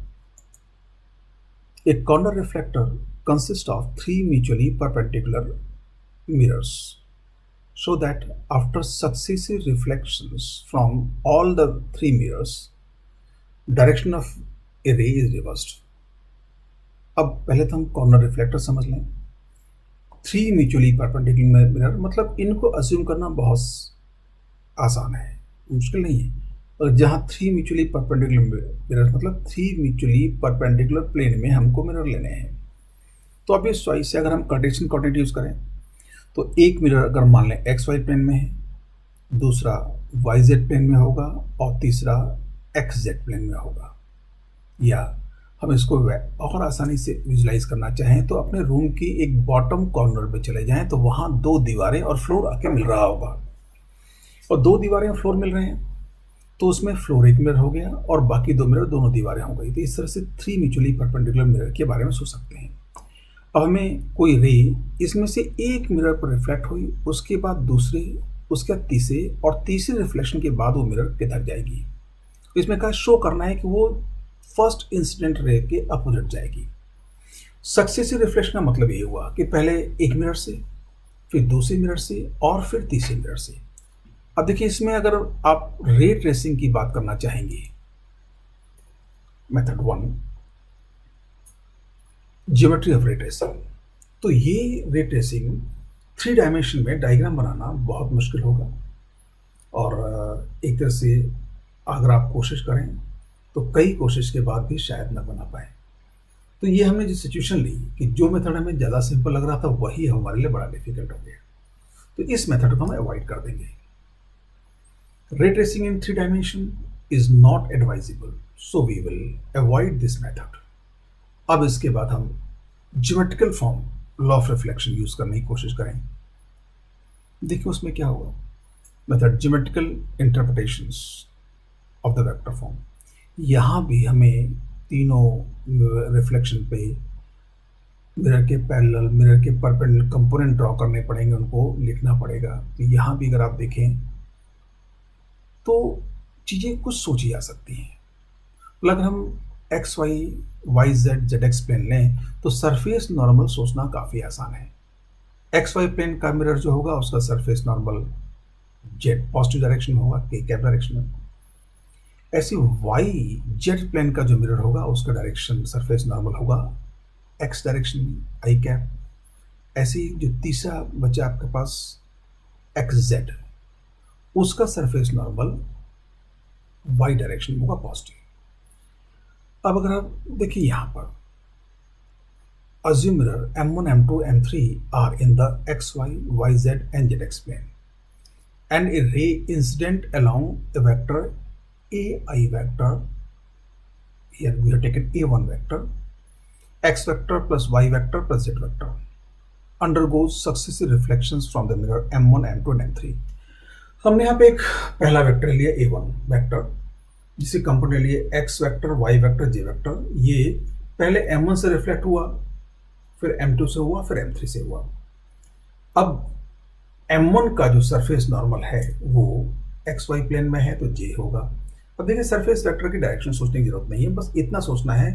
a corner reflector consists of three mutually perpendicular mirrors, so that after successive reflections from all the three mirrors, direction of a ray is reversed. अब पहले तो हम कॉर्नर रिफ्लेक्टर समझ लें। थ्री म्यूचुअली परपेंडिकुलर मिरर, मतलब इनको अज्यूम करना बहुत आसान है, मुश्किल नहीं है। और जहाँ थ्री म्यूचुअली परपेंडिकुलर मिरर मतलब थ्री म्यूचुअली परपेंडिकुलर प्लेन में हमको मिरर लेने हैं। तो अब इस चॉइस से अगर हम कार्टेशियन कोऑर्डिनेट यूज़ करें तो एक मिरर अगर मान लें एक्स वाई प्लेन में है, दूसरा वाई जेड प्लेन में होगा और तीसरा एक्स जेड प्लेन में होगा। या हम इसको और आसानी से विजुलाइज करना चाहें तो अपने रूम की एक बॉटम कॉर्नर पे चले जाएं तो वहाँ दो दीवारें और फ्लोर आके मिल रहा होगा, और दो दीवारें और फ्लोर मिल रहे हैं तो उसमें फ्लोर एक मिरर हो गया और बाकी दो मिरर दोनों दीवारें हो गई। तो इस तरह से थ्री म्यूचुअली परपेंडिकुलर मिरर के बारे में सोच सकते हैं। अब हमें कोई रे इसमें से एक मिरर पर रिफ्लेक्ट हुई, उसके बाद दूसरे, उसके बाद तीसरे, और तीसरे रिफ्लेक्शन के बाद वो मिरर किधर जाएगी। इसमें कहा शो करना है कि वो फर्स्ट इंसिडेंट रे के अपोजिट जाएगी। सक्सेसिव रिफ्लेक्शन का मतलब ये हुआ कि पहले एक मिरर से, फिर दूसरे मिरर से और फिर तीसरे मिरर से। अब देखिए, इसमें अगर आप रे ट्रेसिंग की बात करना चाहेंगे, method 1 geometry of ray tracing, तो ये रे ट्रेसिंग थ्री डायमेंशन में डायग्राम बनाना बहुत मुश्किल होगा, और एक तरह से अगर आप कोशिश करें तो कई कोशिश के बाद भी शायद न बना पाए। तो ये हमने जो सिचुएशन ली कि जो मेथड हमें ज़्यादा सिंपल लग रहा था वही हमारे लिए बड़ा डिफिकल्ट हो गया, तो इस मेथड को हम अवॉइड कर देंगे। Ray tracing in three dimension is not advisable, so we will avoid this method. अब इसके बाद हम geometrical form law of reflection use करने की कोशिश करें। देखिए उसमें क्या होगा, method geometrical interpretations of the vector form. यहाँ भी हमें तीनों रिफ्लेक्शन पे मिरर के पैरेलल, मिरर के परपेंडिकुलर कंपोनेंट ड्रॉ करने पड़ेंगे, उनको लिखना पड़ेगा। तो यहाँ भी अगर आप देखें तो चीज़ें कुछ सोची जा सकती हैं। मतलब हम X Y, Y Z, Z X plane लें तो सरफेस नॉर्मल सोचना काफ़ी आसान है। एक्स वाई प्लेन का मिरर जो होगा उसका surface normal Z positive direction होगा, के कैप डायरेक्शन में। ऐसे वाई जेड प्लेन का जो मिरर होगा उसका डायरेक्शन सरफेस नॉर्मल होगा एक्स डायरेक्शन में, आई कैप। ऐसे ही जो तीसरा बचा आपके पास एक्स जेड, उसका सरफेस नॉर्मल वाई डायरेक्शन होगा, पॉजिटिव। अब अगर आप देखिए यहाँ पर assume mirror M1, M2, M3 are in the XY, YZ and ZX plane, and a ray incident along a vector AI vector, here we have taken A1 vector, X vector plus Y vector plus Z vector, undergoes successive reflections from the mirror M1, M2 and M3। हमने यहाँ पे एक पहला वेक्टर लिया A1 वेक्टर, जिसे कंपोनेंट लिए X vector, Y vector, J vector. ये पहले M1 से रिफ्लेक्ट हुआ, फिर M2 से हुआ, फिर M3 से हुआ। अब M1 का जो सरफेस नॉर्मल है वो XY प्लेन में है तो J होगा। अब देखिए सरफेस वेक्टर की डायरेक्शन सोचने की जरूरत नहीं है, बस इतना सोचना है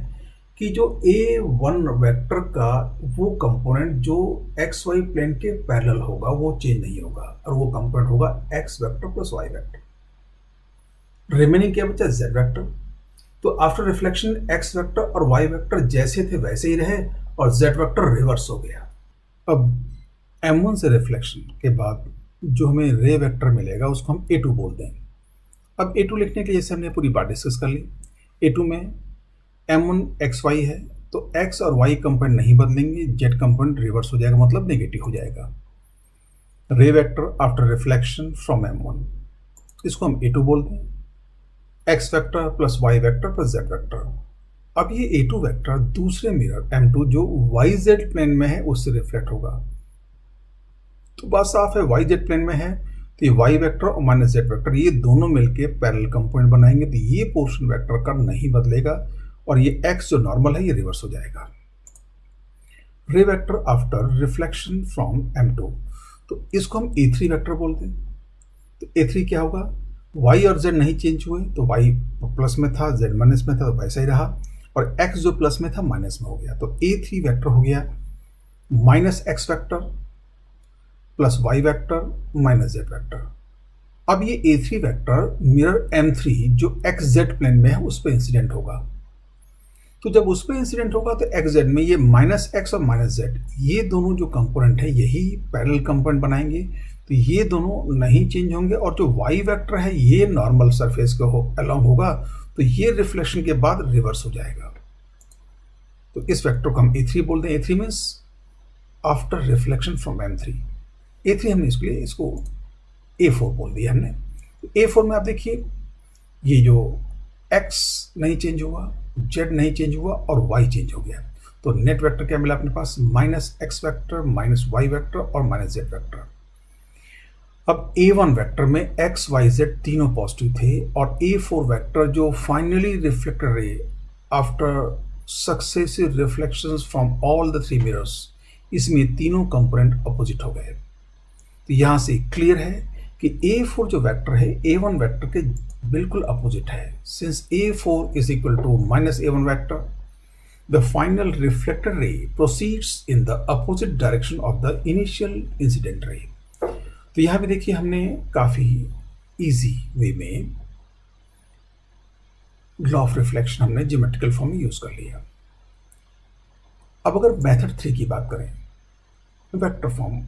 कि जो A1 वेक्टर का वो कंपोनेंट जो XY प्लेन के पैरेलल होगा वो चेंज नहीं होगा, और वो कंपोनेंट होगा X vector plus Y vector. Remaining क्या बचा, Z वेक्टर। तो आफ्टर रिफ्लेक्शन X वेक्टर और Y वेक्टर जैसे थे वैसे ही रहे और Z वेक्टर रिवर्स हो गया। अब M1 से रिफ्लेक्शन के बाद जो हमें रे वेक्टर मिलेगा उसको हम A2 बोल देंगे। अब A2 लिखने के लिए जैसे हमने पूरी बात डिस्कस कर ली, A2 में M1 XY है, तो एक्स और वाई कंपोनेंट नहीं बदलेंगे, जेड कंपोनेंट रिवर्स हो जाएगा, मतलब नेगेटिव हो जाएगा। रे vector after reflection from M1, इसको हम A2 बोलते हैं। X vector plus Y vector plus Z vector. अब ये A2 वेक्टर दूसरे मिरर M2 जो वाई जेड प्लेन में है उससे रिफ्लेक्ट होगा। तो बात साफ है, वाई जेड प्लेन में है तो ये वाई वेक्टर और माइनस जेड वेक्टर ये दोनों मिलके पैरेलल कंपोनेंट बनाएंगे, तो ये पोर्शन वेक्टर का नहीं बदलेगा और ये एक्स जो नॉर्मल है ये रिवर्स हो जाएगा। रे vector after reflection from M2, तो इसको हम A3 वेक्टर बोलते हैं। तो A3 क्या होगा, y और z नहीं चेंज हुए, तो y प्लस में था, z माइनस में था, तो वैसा ही रहा, और x जो प्लस में था माइनस में हो गया। तो A3 वेक्टर हो गया minus X vector plus y vector minus z vector. अब ये A3 वेक्टर मिरर M3 जो xz प्लेन में है उस पर इंसिडेंट होगा। तो जब उस पर इंसिडेंट होगा तो xz में ये माइनस एक्स और माइनस z ये दोनों जो कंपोनेंट है यही पैरेलल कंपोनेंट बनाएंगे, तो ये दोनों नहीं चेंज होंगे, और जो y वेक्टर है ये नॉर्मल सरफेस के अलोंग होगा, तो ये रिफ्लेक्शन के बाद रिवर्स हो जाएगा। तो इस वेक्टर को हम A3 बोलते हैं। A3 means after reflection from M3। A3 हमने इसके लिए इसको A4 बोल दिया हमने। A4 में आप देखिए ये जो x नहीं चेंज हुआ, z नहीं चेंज हुआ और y चेंज हो गया, तो नेट वेक्टर क्या मिला अपने पास, minus X vector minus y vector और माइनस z वेक्टर। अब A1 वेक्टर में x y z तीनों पॉजिटिव थे, और A4 वेक्टर जो finally reflected ray after successive reflections from all the three mirrors, इसमें तीनों कंपोनेंट अपोजिट हो गए। तो यहां से क्लियर है कि A4 जो वेक्टर है A1 वेक्टर के बिल्कुल अपोजिट है। Since A4 is equal to minus A1 vector, the final reflected ray proceeds in the opposite direction of the initial incident ray. तो यहां भी देखिए हमने काफी इजी वे में लॉ ऑफ रिफ्लेक्शन हमने ज्योमेट्रिकल फॉर्म में यूज कर लिया। अब अगर मेथड 3 की बात करें, वेक्टर फॉर्म,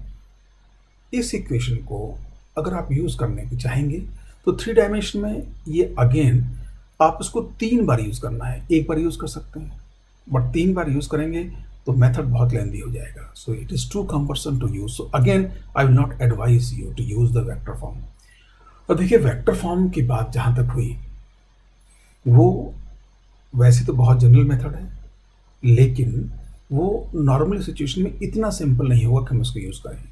इस इक्वेशन को अगर आप यूज करने की चाहेंगे तो 3 डायमेंशन में ये अगेन आप इसको 3 बार यूज करना है। एक बार यूज कर सकते हैं, बट 3 बार यूज करेंगे तो मेथड बहुत लेंदी हो जाएगा, so it is too cumbersome to use. So again I will not advise you to use the vector form. और देखिए वेक्टर फॉर्म की बात जहां तक हुई, वो वैसे तो बहुत जनरल मेथड है, लेकिन वो नॉर्मल सिचुएशन में इतना सिंपल नहीं होगा कि हम उसको यूज करें।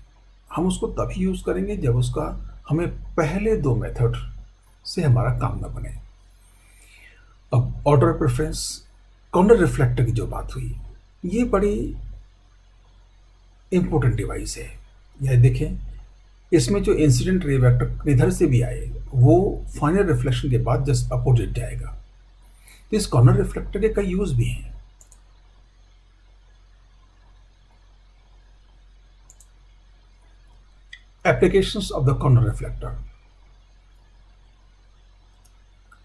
हम उसको तभी यूज करेंगे जब उसका हमें पहले 2 मेथड से हमारा काम न बने। अब ऑर्डर प्रेफरेंस, कॉर्नर रिफ्लेक्टर की जो बात हुई, ये बड़ी इंपॉर्टेंट डिवाइस है। यह देखें, इसमें जो इंसिडेंट रे वेक्टर इधर से भी आए वो फाइनल रिफ्लेक्शन के बाद जस्ट अपोजिट जाएगा। तो इस कॉर्नर रिफ्लेक्टर के कई यूज भी हैं। Applications of the corner reflector.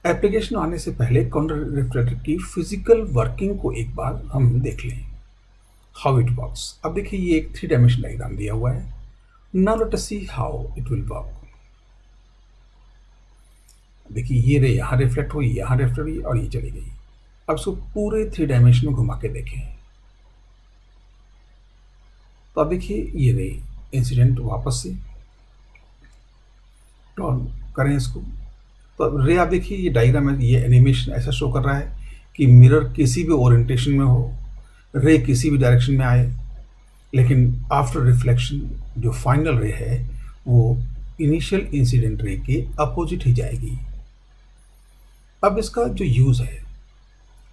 Application आने से पहले कॉर्नर रिफ्लेक्टर की फिजिकल वर्किंग को एक बार हम देख लें, हाउ इट वर्क्स। अब देखिए ये एक 3 डायमेंशन डायग्राम दिया हुआ है। Now let us see how it will work. देखिए ये रे यहाँ रिफ्लेक्ट हुई, यहाँ रिफ्लेक्ट हुई और ये चली गई। अब इसको पूरे 3 डायमेंशन में घुमा के देखें, तो अब देखिए ये रे इंसिडेंट वापस से टर्न करें इसको, तो अब रे आप देखिए ये डायग्राम है, ये एनिमेशन ऐसा शो कर रहा है कि मिरर किसी भी ओरिएंटेशन में हो, रे किसी भी डायरेक्शन में आए, लेकिन आफ्टर रिफ्लेक्शन जो फाइनल रे है वो इनिशियल इंसिडेंट रे के अपोजिट ही जाएगी। अब इसका जो यूज है,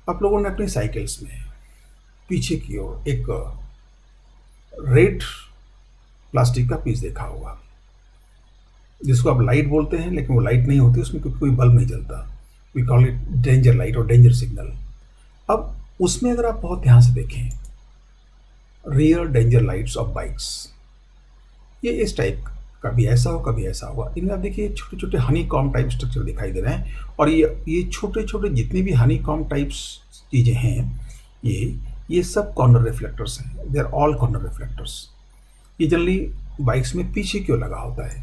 आप लोगों ने अपनी साइकिल्स में पीछे की ओर एक रेड प्लास्टिक का पीस देखा होगा, जिसको आप लाइट बोलते हैं, लेकिन वो लाइट नहीं होती, उसमें कोई बल्ब नहीं जलता। We call it danger light और डेंजर सिग्नल। अब उसमें अगर आप बहुत ध्यान से देखें, rear danger lights of bikes, ये इस टाइप का भी ऐसा हो, कभी ऐसा होगा। इनमें आप देखिए छोटे छोटे हनी कॉम टाइप स्ट्रक्चर दिखाई दे रहे हैं, और ये छोटे छोटे जितने भी हनी कॉम टाइप्स चीज़ें हैं, ये सब कॉर्नर रिफ्लेक्टर्स हैं। They are all corner reflectors. ये जनरली बाइक्स में पीछे क्यों लगा होता है,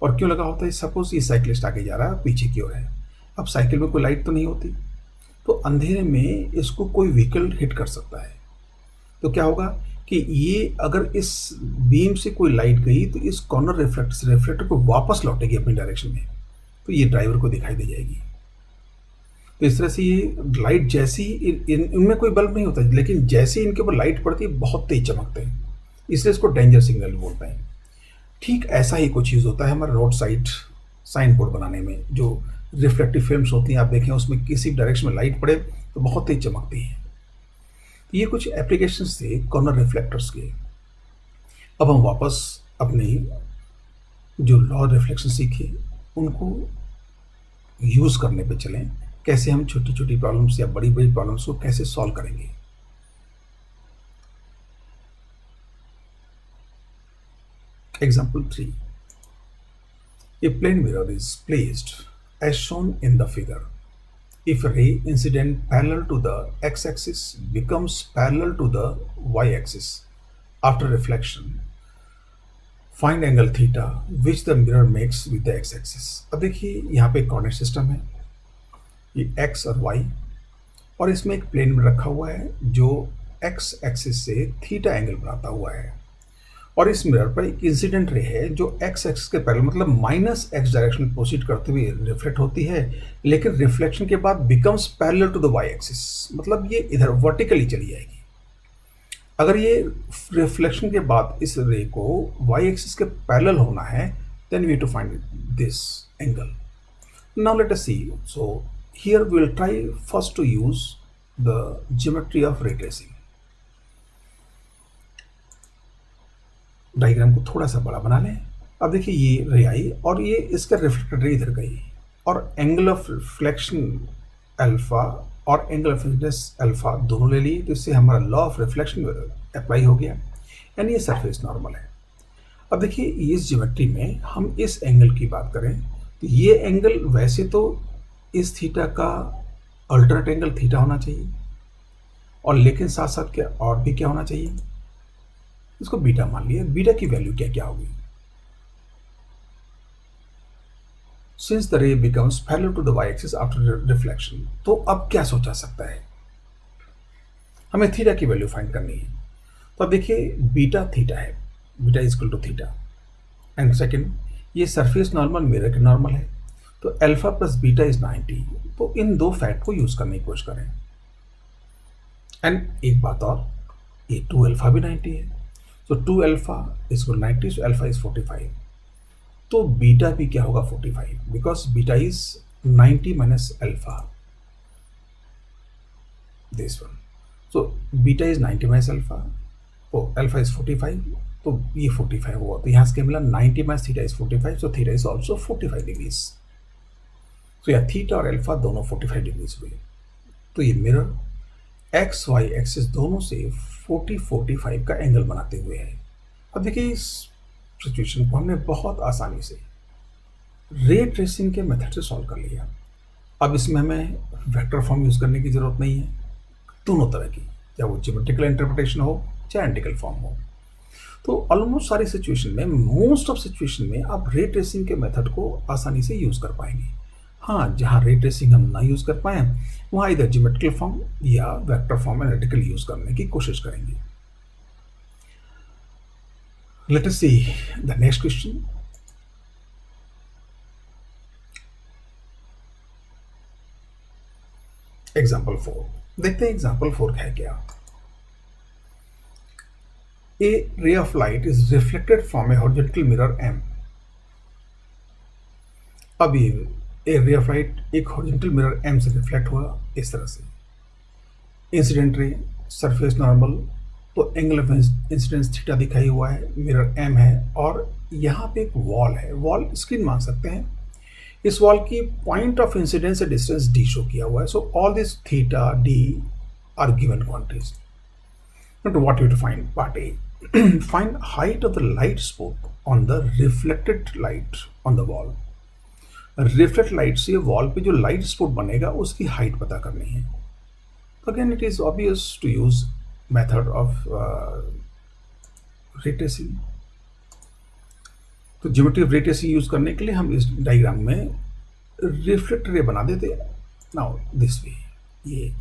और क्यों लगा होता है, सपोज ये साइकिलिस्ट आगे जा रहा है, पीछे की ओर है। अब साइकिल में कोई लाइट तो नहीं होती, तो अंधेरे में इसको कोई व्हीकल हिट कर सकता है। तो क्या होगा कि ये अगर इस बीम से कोई लाइट गई तो इस कॉर्नर रिफ्लेक्टर को वापस लौटेगी अपनी डायरेक्शन में, तो ये ड्राइवर को दिखाई दे जाएगी। तो इस तरह से ये लाइट जैसी इनमें कोई बल्ब नहीं होता, लेकिन जैसे इनके ऊपर लाइट पड़ती है बहुत तेज चमकते हैं, इसलिए इसको डेंजर सिग्नल बोलते हैं। ठीक ऐसा ही कुछ यूज़ होता है हमारे रोड साइड साइन बोर्ड बनाने में। जो रिफ्लेक्टिव फिल्म्स होती हैं आप देखें, उसमें किसी डायरेक्शन में लाइट पड़े तो बहुत तेज चमकती है। तो ये कुछ एप्लीकेशंस थे कॉर्नर रिफ्लेक्टर्स के। अब हम वापस अपनी जो लॉ रिफ्लेक्शन सीखे उनको यूज़ करने पे चलें, कैसे हम छोटी छोटी प्रॉब्लम्स या बड़ी बड़ी प्रॉब्लम्स को कैसे सॉल्व करेंगे। Example 3. A plane mirror is placed as shown in the figure. If a ray incident parallel to the x-axis becomes parallel to the y-axis after reflection, find angle theta which the mirror makes with the x-axis. अब देखिए यहाँ पे कोऑर्डिनेट सिस्टम है, ये x और y, और इसमें एक प्लेन में रखा हुआ है जो x एक्सिस से थीटा एंगल बनाता हुआ है, और इस मिरर पर एक इंसिडेंट रे है जो x एक्सिस के पैरेलल मतलब माइनस x डायरेक्शन प्रोसीड करते हुए रिफ्लेक्ट होती है, लेकिन रिफ्लेक्शन के बाद becomes parallel to the y axis, मतलब ये इधर वर्टिकली चली जाएगी। अगर ये रिफ्लेक्शन के बाद इस रे को y एक्सिस के पैरेलल होना है, then we have to find this angle. Now let us see. So here we will try first to use the geometry of ray tracing. Diagram को थोड़ा सा बड़ा बना लें। अब देखिए ये रे आई और ये इसका रिफ्लेक्टेड रे इधर गई, और एंगल ऑफ रिफ्लेक्शन अल्फा और एंगल ऑफ इंसिडेंस अल्फा दोनों ले लिए, तो इससे हमारा लॉ ऑफ रिफ्लेक्शन अप्लाई हो गया, यानी ये सरफेस नॉर्मल है। अब देखिए इस ज्योमेट्री में हम इस एंगल की बात करें तो ये एंगल वैसे तो इस थीटा का अल्टरनेट एंगल थीटा होना चाहिए, और लेकिन साथ साथ क्या और भी क्या होना चाहिए, इसको बीटा मान लिया। बीटा की वैल्यू क्या क्या होगी? Since the ray becomes parallel to the y axis after reflection, तो अब क्या सोचा सकता है, हमें थीटा की वैल्यू फाइंड करनी है। तो अब देखिए बीटा थीटा है, beta is equal to theta, and second ये सरफेस नॉर्मल मिरर के नॉर्मल है, तो अल्फा प्लस बीटा इज 90, तो इन दो फैक्ट को यूज करने की कोशिश करें। एंड एक बात और, ये 2 अल्फा भी 90 है, so 2 alpha is equal to 90, so alpha is 45, तो बीटा भी क्या होगा 45, because beta is 90 minus alpha, this one, so beta is 90 minus alpha, तो alpha is 45, तो ये 45 हुआ, तो यहाँ से क्या मिला 90 minus theta is 45, so theta is also 45 degrees, so यहाँ थीटा और अल्फा दोनों 45 डिग्रीज हुए। तो ये मिरर एक्स वाई एक्सिस दोनों से 40-45 का एंगल बनाते हुए है। अब देखिए इस सिचुएशन को हमने बहुत आसानी से रे ट्रेसिंग के मेथड से सॉल्व कर लिया। अब इसमें हमें वेक्टर फॉर्म यूज करने की जरूरत नहीं है, दोनों तरह की, चाहे वो ज्योमेट्रिकल इंटरप्रिटेशन हो चाहे एंटिकल फॉर्म हो। तो ऑलमोस्ट सारी सिचुएशन में, मोस्ट ऑफ सिचुएशन में आप रे ट्रेसिंग के मेथड को आसानी से यूज कर पाएंगे। हाँ, जहाँ रे ट्रेसिंग हम ना यूज कर पाए वहाँ इधर ज्योमेट्रिकल फॉर्म या वेक्टर फॉर्म एनालिटिकल यूज करने की कोशिश करेंगे। Let us see the next question. Example 4 देखते हैं, एग्जाम्पल 4 है क्या। A ray of light is reflected from a horizontal mirror M. अब ये ए रे ऑफ लाइट एक हॉरिजॉन्टल मिरर एम से रिफ्लेक्ट हुआ इस तरह से, इंसिडेंट रे सरफेस नॉर्मल, तो एंगल ऑफ इंसिडेंस थीटा दिखाई हुआ है, मिरर एम है, और यहाँ पे एक वॉल है, वॉल स्क्रीन मान सकते हैं। इस वॉल की पॉइंट ऑफ इंसिडेंस से डिस्टेंस डी शो किया हुआ है, so all this theta D R given quantities. Now what you have to find? Part A. Find height of the light spot on the reflected light on the wall. Reflect light से वॉल पे जो लाइट स्पॉट बनेगा उसकी हाइट पता करनी है। Again it is obvious to use method of ray tracing. तो geometry of ray tracing use करने के लिए हम इस डायग्राम में रिफ्लेक्ट रे बना देते हैं। नाउ दिस वे, ये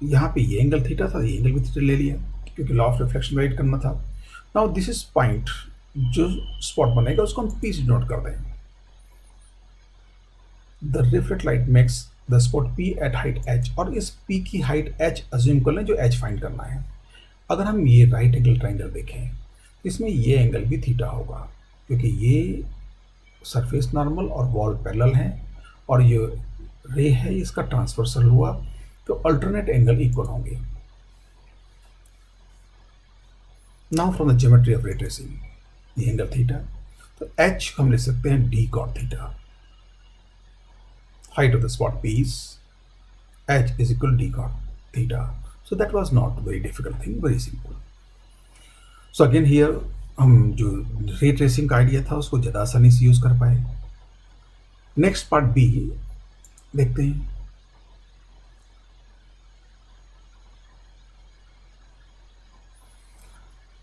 यहाँ पे ये एंगल थीटा था, ये एंगल भी थीटा ले लिया क्योंकि लॉ ऑफ रिफ्लेक्शन राइट करना था। नाउ दिस इज पॉइंट, जो स्पॉट बनेगा उसको हम पी से नोट कर दें। The reflect light makes the spot P at height H, और इस पी की हाइट एच अज्यूम कर लें, जो एच फाइंड करना है। अगर हम ये राइट एंगल ट्राइंगल देखें, इसमें ये एंगल भी थीटा होगा क्योंकि ये सरफेस नॉर्मल और वॉल पैरेलल हैं, और ये रे है इसका ट्रांसवर्सल हुआ, तो अल्टरनेट एंगल इक्वल होंगे। Now from the geometry of ray tracing, ये एंगल थीटा, तो एच हम लिख सकते हैं D cot theta. Height of the spot P is h is equal to d cot theta. So that was not very difficult thing, very simple. So again here हम जो रे ट्रेसिंग का आइडिया था उसको ज़्यादा आसानी से यूज़ कर पाए। नेक्स्ट पार्ट बी देखते हैं।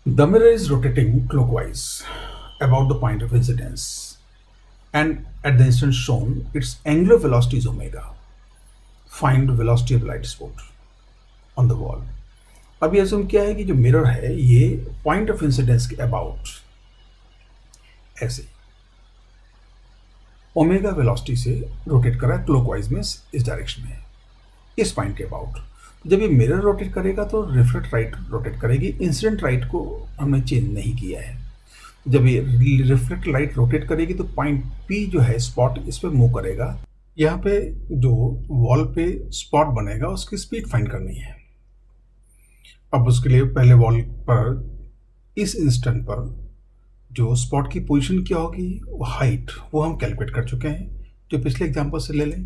The mirror is rotating clockwise about the point of incidence, and at the instant shown its angular velocity is omega. Find velocity of light spot on the wall. अभी असम क्या है कि जो मिरर है ये पॉइंट ऑफ इंसिडेंस के अबाउट ऐसे ओमेगा वेलोसिटी से रोटेट कर रहा है क्लॉकवाइज में, इस डायरेक्शन में, इस पॉइंट के अबाउट। जब ये मिरर रोटेट करेगा तो रिफ्लेक्ट राइट रोटेट करेगी, इंसिडेंट राइट को हमने चेंज नहीं किया है। जब ये रिफ्लेक्ट लाइट रोटेट करेगी तो पॉइंट पी जो है स्पॉट, इस पे मूव करेगा। यहाँ पे जो वॉल पे स्पॉट बनेगा उसकी स्पीड फाइंड करनी है। अब उसके लिए पहले वॉल पर इस इंस्टेंट पर जो स्पॉट की पोजीशन क्या होगी, वो हाइट, वो हम कैलकुलेट कर चुके हैं, जो पिछले एग्जांपल से ले लें।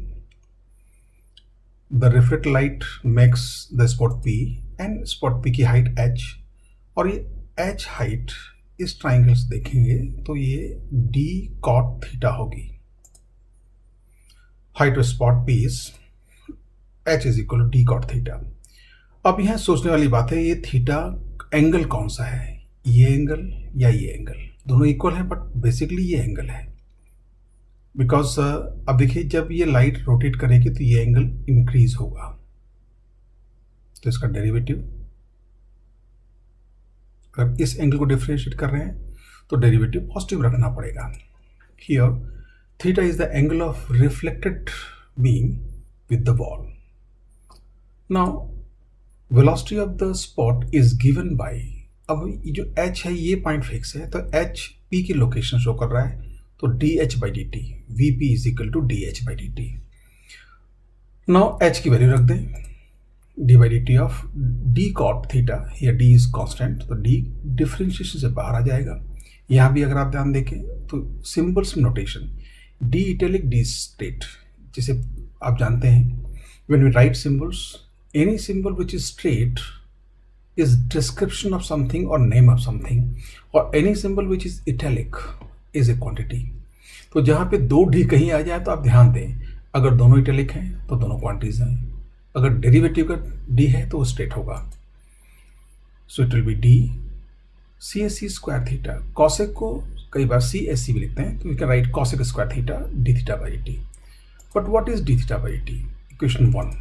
The reflect light makes the spot P, and spot P की हाइट एच, और ये एच हाइट इस ट्राइंगल से देखेंगे तो ये डी कॉट थीटा होगी। Height of spot P is H is equal to D cot theta. अब यहाँ सोचने वाली बात है, ये थीटा एंगल कौन सा है, ये एंगल या ये एंगल? दोनों इक्वल है बट बेसिकली ये एंगल है, बिकॉज अब देखिए जब ये लाइट रोटेट करेगी तो ये एंगल इंक्रीज होगा, तो इसका डेरिवेटिव, अगर इस एंगल को डिफरेंशिएट कर रहे हैं तो डेरिवेटिव पॉजिटिव रखना पड़ेगा। Here theta is the angle of reflected beam with the wall. Now velocity of the spot is given by, अब जो h है ये पॉइंट फिक्स है, तो h p की लोकेशन शो कर रहा है, तो dh by dt, vp is equal to dh by dt। Now h की वैल्यू रख दें, d by dt of d cot theta, here d is constant, तो d डिफरेंशिएशन से बाहर आ जाएगा। यहाँ भी अगर आप ध्यान देखें तो symbols notation d italic d straight, जिसे आप जानते हैं when we write symbols, any symbol which is straight is description of something or name of something, or any symbol which is italic is a quantity। तो जहाँ पे दो डी कहीं आ जाए तो आप ध्यान दें, अगर दोनों इटैलिक हैं तो दोनों क्वांटिटीज हैं, अगर डेरिवेटिव का डी है तो वो स्ट्रेट होगा। So it will be D C S C square theta, cosec को कई बार सी एस सी भी लिखते हैं, तो you can write cosec square theta D theta by T. But what is D theta by T? Equation 1,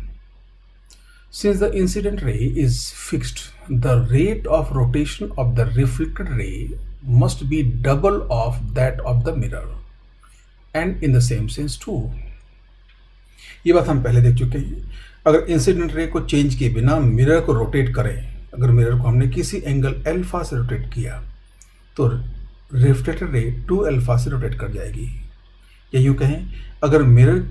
since the incident ray is fixed, the rate of rotation of the reflected ray must be double of that of the mirror, and in the same sense too। ये बात हम पहले देख चुके हैं। अगर इंसिडेंट रे को चेंज किए बिना मिरर को रोटेट करें, अगर मिरर को हमने किसी एंगल अल्फा से रोटेट किया तो रिफ्लेक्टेड रे 2 अल्फा से रोटेट कर जाएगी। या यूँ कहें, अगर मिरर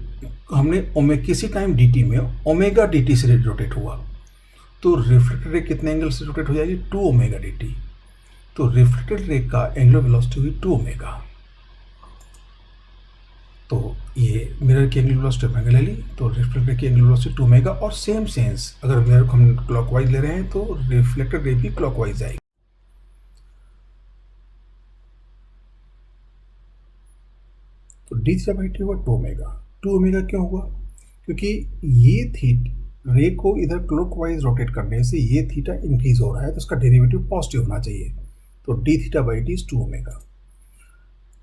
हमने किसी टाइम डी टी में ओमेगा डी टी से रोटेट हुआ तो रिफ्लेक्टेड रे कितने एंगल से रोटेट हो जाएगी? 2 ओमेगा डी टी। तो रिफ्लेक्टेड रे का एंगुलर वेलोसिटी हुई 2 ओमेगा। तो ये मिरर की एंगुलर वेलोसिटी ओमेगा ले ली, तो रिफ्लेक्टेड रे की एंगुलर वेलोसिटी 2 ओमेगा। और सेम सेंस अगर मिरर को हम क्लॉकवाइज ले रहे हैं तो रिफ्लेक्टेड रे भी क्लॉकवाइज आएगी। तो डी थीटा बाई टी हुआ 2 ओमेगा। 2 ओमेगा क्यों हुआ? क्योंकि ये रे को इधर क्लॉकवाइज रोटेट करने से ये थीटा इंक्रीज हो रहा है, तो उसका डेरिवेटिव पॉजिटिव होना चाहिए। तो D theta by T is 2 omega.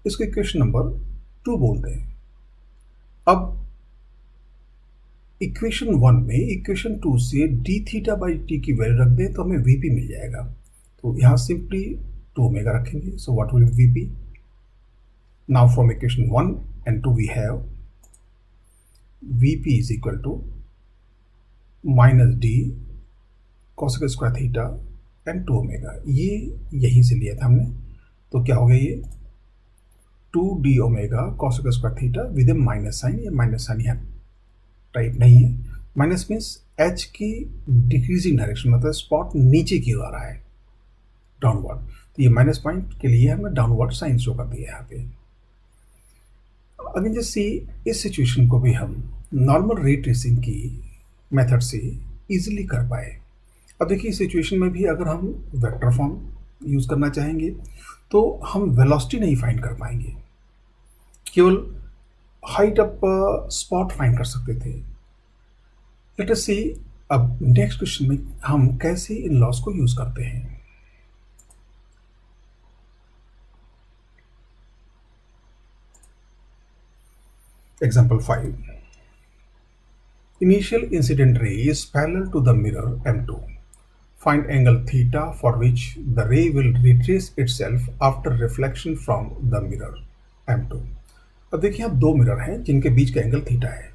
इसको इक्वेशन नंबर 2 बोलते हैं। अब इक्वेशन 1 में इक्वेशन 2 से डी थीटा बाई टी की वैल्यू रख दें तो हमें वीपी मिल जाएगा। तो यहाँ सिंपली 2 ओमेगा रखेंगे। So what will VP? Now from equation 1 and 2 we have VP is equal to minus d cosec square theta and 2 omega. ये यहीं से लिया था हमने, तो क्या हो गया ये 2 d omega cosec square theta with a minus sign. ये माइनस साइन यहाँ टाइप नहीं है। माइनस मीन्स एच की डिक्रीजिंग डायरेक्शन, मतलब स्पॉट नीचे की ओर आ रहा है, डाउनवर्ड। तो ये माइनस पॉइंट के लिए हमने डाउनवर्ड साइन शो कर दिया यहाँ पे। अगेन जस्ट सी, इस सिचुएशन को भी हम नॉर्मल रे ट्रेसिंग की मेथड से इजीली कर पाए। अब देखिए इस सिचुएशन में भी अगर हम वेक्टर फॉर्म यूज़ करना चाहेंगे तो हम वेलोसिटी नहीं फाइंड कर पाएंगे, केवल हाइट अप स्पॉट फाइंड कर सकते थे। लेट अस सी अब नेक्स्ट क्वेश्चन में हम कैसे इन लॉस को यूज करते हैं। Example 5, initial incident ray is parallel to the mirror M2. Find angle theta for which the ray will retrace itself after reflection from the mirror M2. अब देखिए यहाँ दो मिरर हैं जिनके बीच का एंगल थीटा है।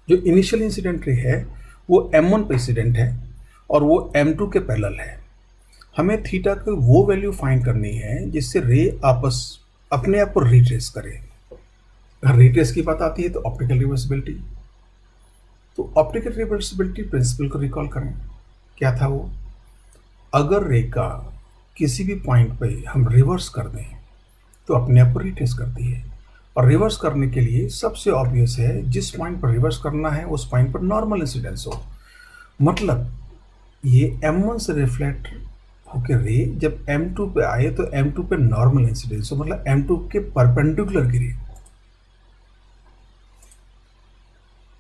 जो इनिशियल इंसिडेंट रे है वो M1 पे इंसिडेंट है और वो M2 के पैरेलल है। हमें थीटा की वो वैल्यू फाइंड करनी है जिससे रे आपस अपने आप को रिट्रेस करे। अगर रिट्रेस की बात आती है तो ऑप्टिकल रिवर्सिबिलिटी। तो ऑप्टिकल रिवर्सिबिलिटी प्रिंसिपल को रिकॉल करें। क्या था वो? अगर रे का किसी भी पॉइंट पे हम रिवर्स कर दें तो अपने आप को रिट्रेस करती है। और रिवर्स करने के लिए सबसे ऑब्वियस है, जिस पॉइंट पर रिवर्स करना है उस पॉइंट पर नॉर्मल इंसिडेंस हो। मतलब ये M1 से रिफ्लेक्ट होकर रे जब M2 पे आए तो M2 पे नॉर्मल इंसिडेंस हो, मतलब M2 के परपेंडिकुलर गिरे।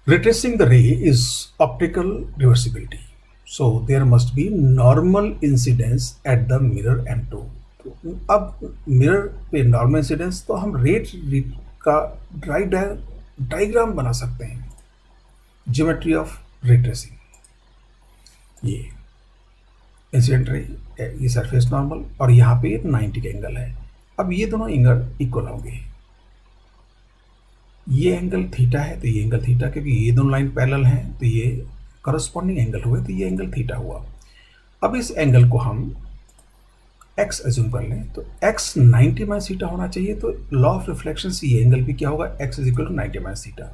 रिट्रेसिंग द रे is optical reversibility, so there must be normal incidence at the mirror M2. तो अब मिरर पे नॉर्मल इंसिडेंस तो हम रेट का डायग्राम बना सकते हैं, ज्योमेट्री ऑफ रिट्रेसिंग। ये इंसिडेंट रे, ये सरफेस नॉर्मल और यहाँ पे 90 का एंगल है। अब ये दोनों एंगल इक्वल होंगे। ये एंगल थीटा है तो ये एंगल थीटा, क्योंकि ये दोनों लाइन पैरेलल हैं तो ये करस्पॉन्डिंग एंगल हुए, तो ये एंगल थीटा हुआ। अब इस एंगल को हम x एज्यूम कर लें तो x 90 माइनस थीटा होना चाहिए। तो लॉ ऑफ रिफ्लेक्शन से ये एंगल भी क्या होगा, x is equal to 90 minus theta.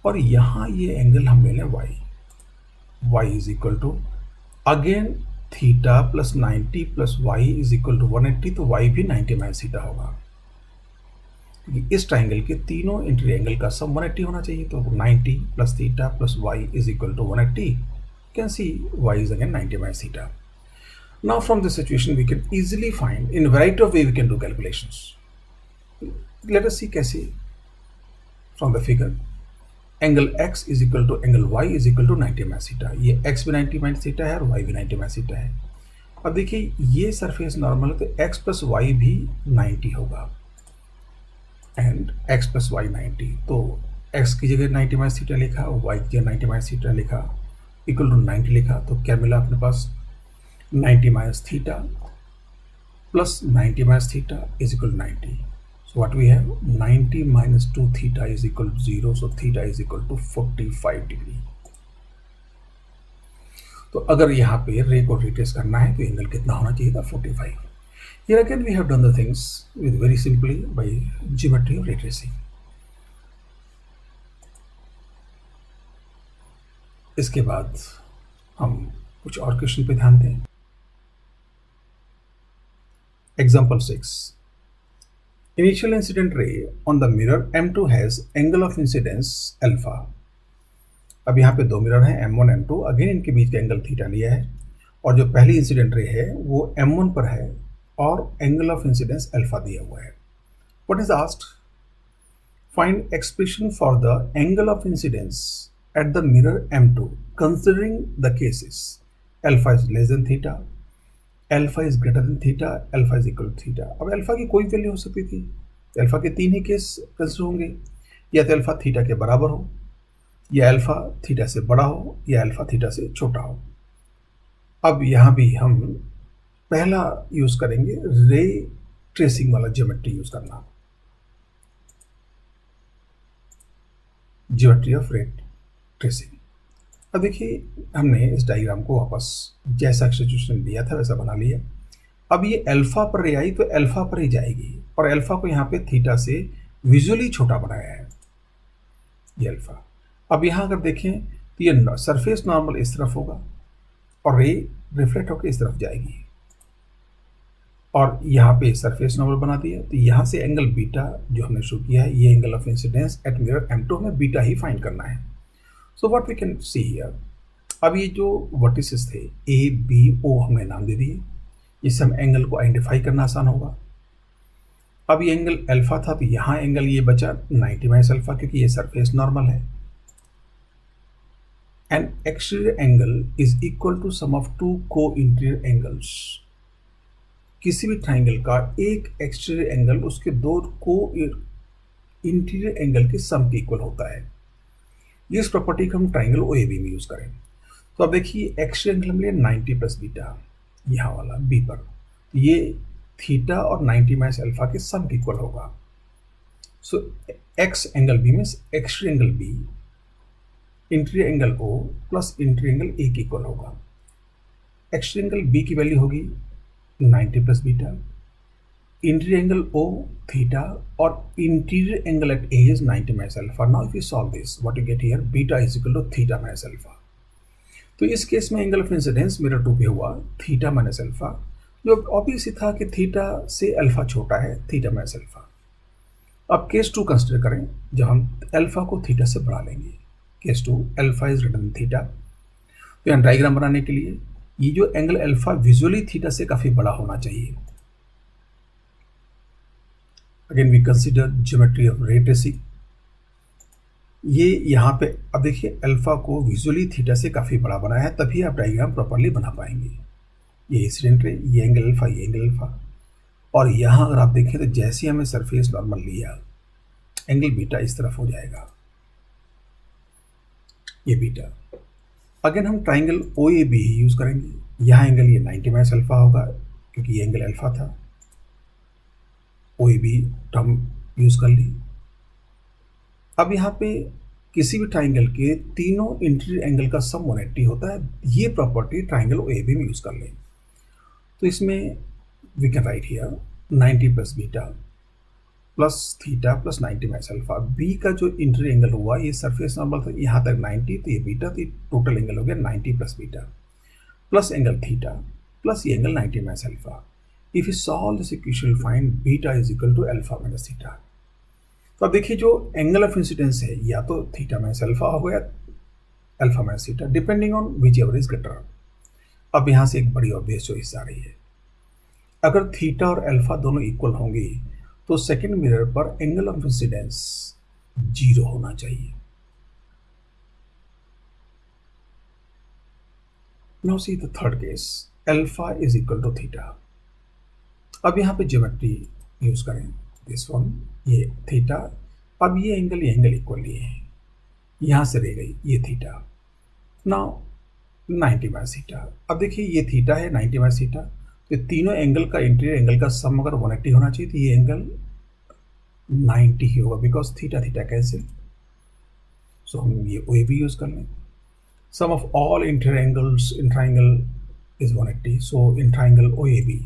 और यहाँ ये एंगल हम ले लें y is equal to again theta plus 90 plus y is equal to 180, तो y भी 90 माइनस थीटा होगा। इस ट्राइंगल के तीनों इंटर एंगल का सम 180 होना चाहिए। तो 90 plus theta plus y is equal to 180। Can see y is again 90 minus theta. Now from this situation we can easily find in variety of way we can do calculations. Let us see कैसे। From the figure angle x is equal to angle y is equal to 90 minus theta. ये x भी 90 माइनस थीटा है और y भी 90 माइनस थीटा है। अब देखिए ये सरफेस नॉर्मल है तो x प्लस y भी 90 होगा एंड x प्लस वाई 90। तो x की जगह 90 माइनस थीटा लिखा, y की जगह 90 माइनस थीटा लिखा, इक्वल टू 90 लिखा। तो क्या मिला अपने पास, 90 minus theta plus 90 minus theta is equal to 90। So what we have, 90 minus 2 theta is equal to 0। So theta is equal to 45 degree. तो अगर यहाँ पे रे को रिट्रेस करना है तो एंगल कितना होना चाहिए था, 45। Here again we have done the things with very simply by geometry of retracing. इसके बाद हम कुछ और क्वेश्चन पे ध्यान दें। Example 6. Initial incident ray on the mirror M2 has angle of incidence alpha. अब यहाँ पे दो मिरर हैं M1 M2, अगेन इनके बीच का एंगल थीटा लिया है और जो पहली इंसिडेंट रे है वो M1 पर है और एंगल ऑफ इंसिडेंस अल्फा दिया हुआ है। What is asked, find expression for the angle of incidence at the mirror M2 considering the cases alpha is less than theta, alpha is greater than theta, alpha is equal to theta. अब अल्फा की कोई वैल्यू हो सकती थी, अल्फा के तीन ही केस कंसिडर होंगे। या तो अल्फा थीटा के बराबर हो, या अल्फा थीटा से बड़ा हो, या अल्फा थीटा से छोटा हो। अब यहाँ भी हम पहला यूज करेंगे रे ट्रेसिंग वाला ज्योमेट्री यूज करना, ज्योमेट्री ऑफ रे ट्रेसिंग। अब देखिए हमने इस डायग्राम को वापस जैसा सिचुएशन दिया था वैसा बना लिया। अब ये अल्फा पर रे आई तो अल्फा पर ही जाएगी, और अल्फा को यहाँ पे थीटा से विजुअली छोटा बनाया है, ये अल्फा। अब यहाँ अगर देखें तो ये सरफेस नॉर्मल इस तरफ होगा और रे रिफ्लेक्ट होकर इस तरफ जाएगी, और यहाँ पे सरफेस नॉर्मल बना दिया। तो यहाँ से एंगल बीटा जो हमने शो किया है, ये angle of incidence at mirror M2 हमें बीटा ही फाइंड करना है। So what we can see here, अब ये जो वर्टिसेस थे ए बी ओ हमने नाम दे दिए, इससे हम एंगल को आइडेंटिफाई करना आसान होगा। अब ये एंगल अल्फा था तो यहाँ एंगल ये बचा 90 माइनस अल्फा, क्योंकि ये सरफेस नॉर्मल है। An exterior angle is equal to sum of two को इंटीरियर एंगल्स। किसी भी ट्राइंगल का एक एक्सटीरियर एंगल उसके दो को इंटीरियर एंगल के सम के इक्वल होता है। इस प्रॉपर्टी को हम ट्राइंगल ओएबी में यूज करें। तो अब देखिए एक्सटीरियर एंगल मिले 90 प्लस बीटा, यहाँ वाला बी पर, ये थीटा और 90 माइनस अल्फा के सम के इक्वल होगा। So ex angle B means exterior angle B interior angle O plus interior angle A के इक्वल होगा। एक्सटीरियर एंगल बी की वैल्यू होगी 90 plus beta, interior angle O theta, और interior angle at A is 90 minus alpha. Now if you solve this what you get here, beta is equal to theta minus alpha. तो इस केस में एंगल ऑफ इंसिडेंस मिरर 2 पे हुआ थीटा माइनस अल्फा, जो ऑब्वियस ही था कि थीटा से अल्फा छोटा है, थीटा माइनस अल्फा। अब केस 2 कंसिडर करें, जब हम अल्फा को थीटा से बढ़ा लेंगे। Case 2 alpha is greater than theta. तो यहाँ डायग्राम बनाने के लिए ये जो एंगल अल्फा विजुअली थीटा से काफी बड़ा होना चाहिए। Again we consider geometry of ray tracing. ये यहाँ पे अब देखिए अल्फा को विजुअली थीटा से काफ़ी बड़ा बनाया है, तभी आप डायग्राम प्रॉपरली बना पाएंगे। ये इंसिडेंट रे, ये एंगल अल्फा, ये एंगल अल्फा, और यहाँ अगर आप देखें तो जैसे हमें सरफेस नॉर्मल लिया, एंगल बीटा इस तरफ हो जाएगा, ये बीटा। अगेन हम triangle O A B use करेंगे। यहाँ एंगल ये 90 माइनस अल्फा होगा, क्योंकि ये एंगल अल्फा था। ओ ए बी टर्म यूज कर ली। अब यहाँ पे किसी भी ट्राइंगल के तीनों इंटीरियर एंगल का सम 180 होता है। ये प्रॉपर्टी ट्राइंगल ओएबी में यूज कर लें। तो इसमें we can write here 90 plus beta plus theta plus 90 minus alpha. B का जो इंटीरियर एंगल हुआ, ये सरफेस नॉर्मल था, यहाँ तक 90, तो ये बीटा, तो टोटल एंगल हो गया 90 plus beta plus angle theta plus ये angle 90 minus alpha. If you solve this equation find beta is equal to alpha minus theta. तो अब देखिए जो एंगल ऑफ इंसिडेंस है, या तो थीटा माइनस अल्फा हो गया alpha minus theta, depending on which ever is greater. अब यहाँ से एक बड़ी ऑब्वियस चॉइस आ रही है, अगर थीटा और अल्फा दोनों इक्वल होंगे तो सेकेंड मिरर पर एंगल ऑफ इंसिडेंस 0 होना चाहिए। Now see the third case, alpha is equal to theta. अब यहाँ पे ज्योमेट्री यूज करें, दिस वन, ये थीटा। अब ये एंगल इक्वल ये है, यहाँ से रह गई ये थीटा। Now 90 minus theta. अब देखिए ये थीटा है, 90 माइनस थीटा, तो तीनों एंगल का इंटीरियर एंगल का सम अगर 180 होना चाहिए तो ये एंगल 90 ही होगा, because theta theta cancel. So हम ये ओ भी यूज कर लें। Sum of all interior angles in triangle is 180, so in triangle O A B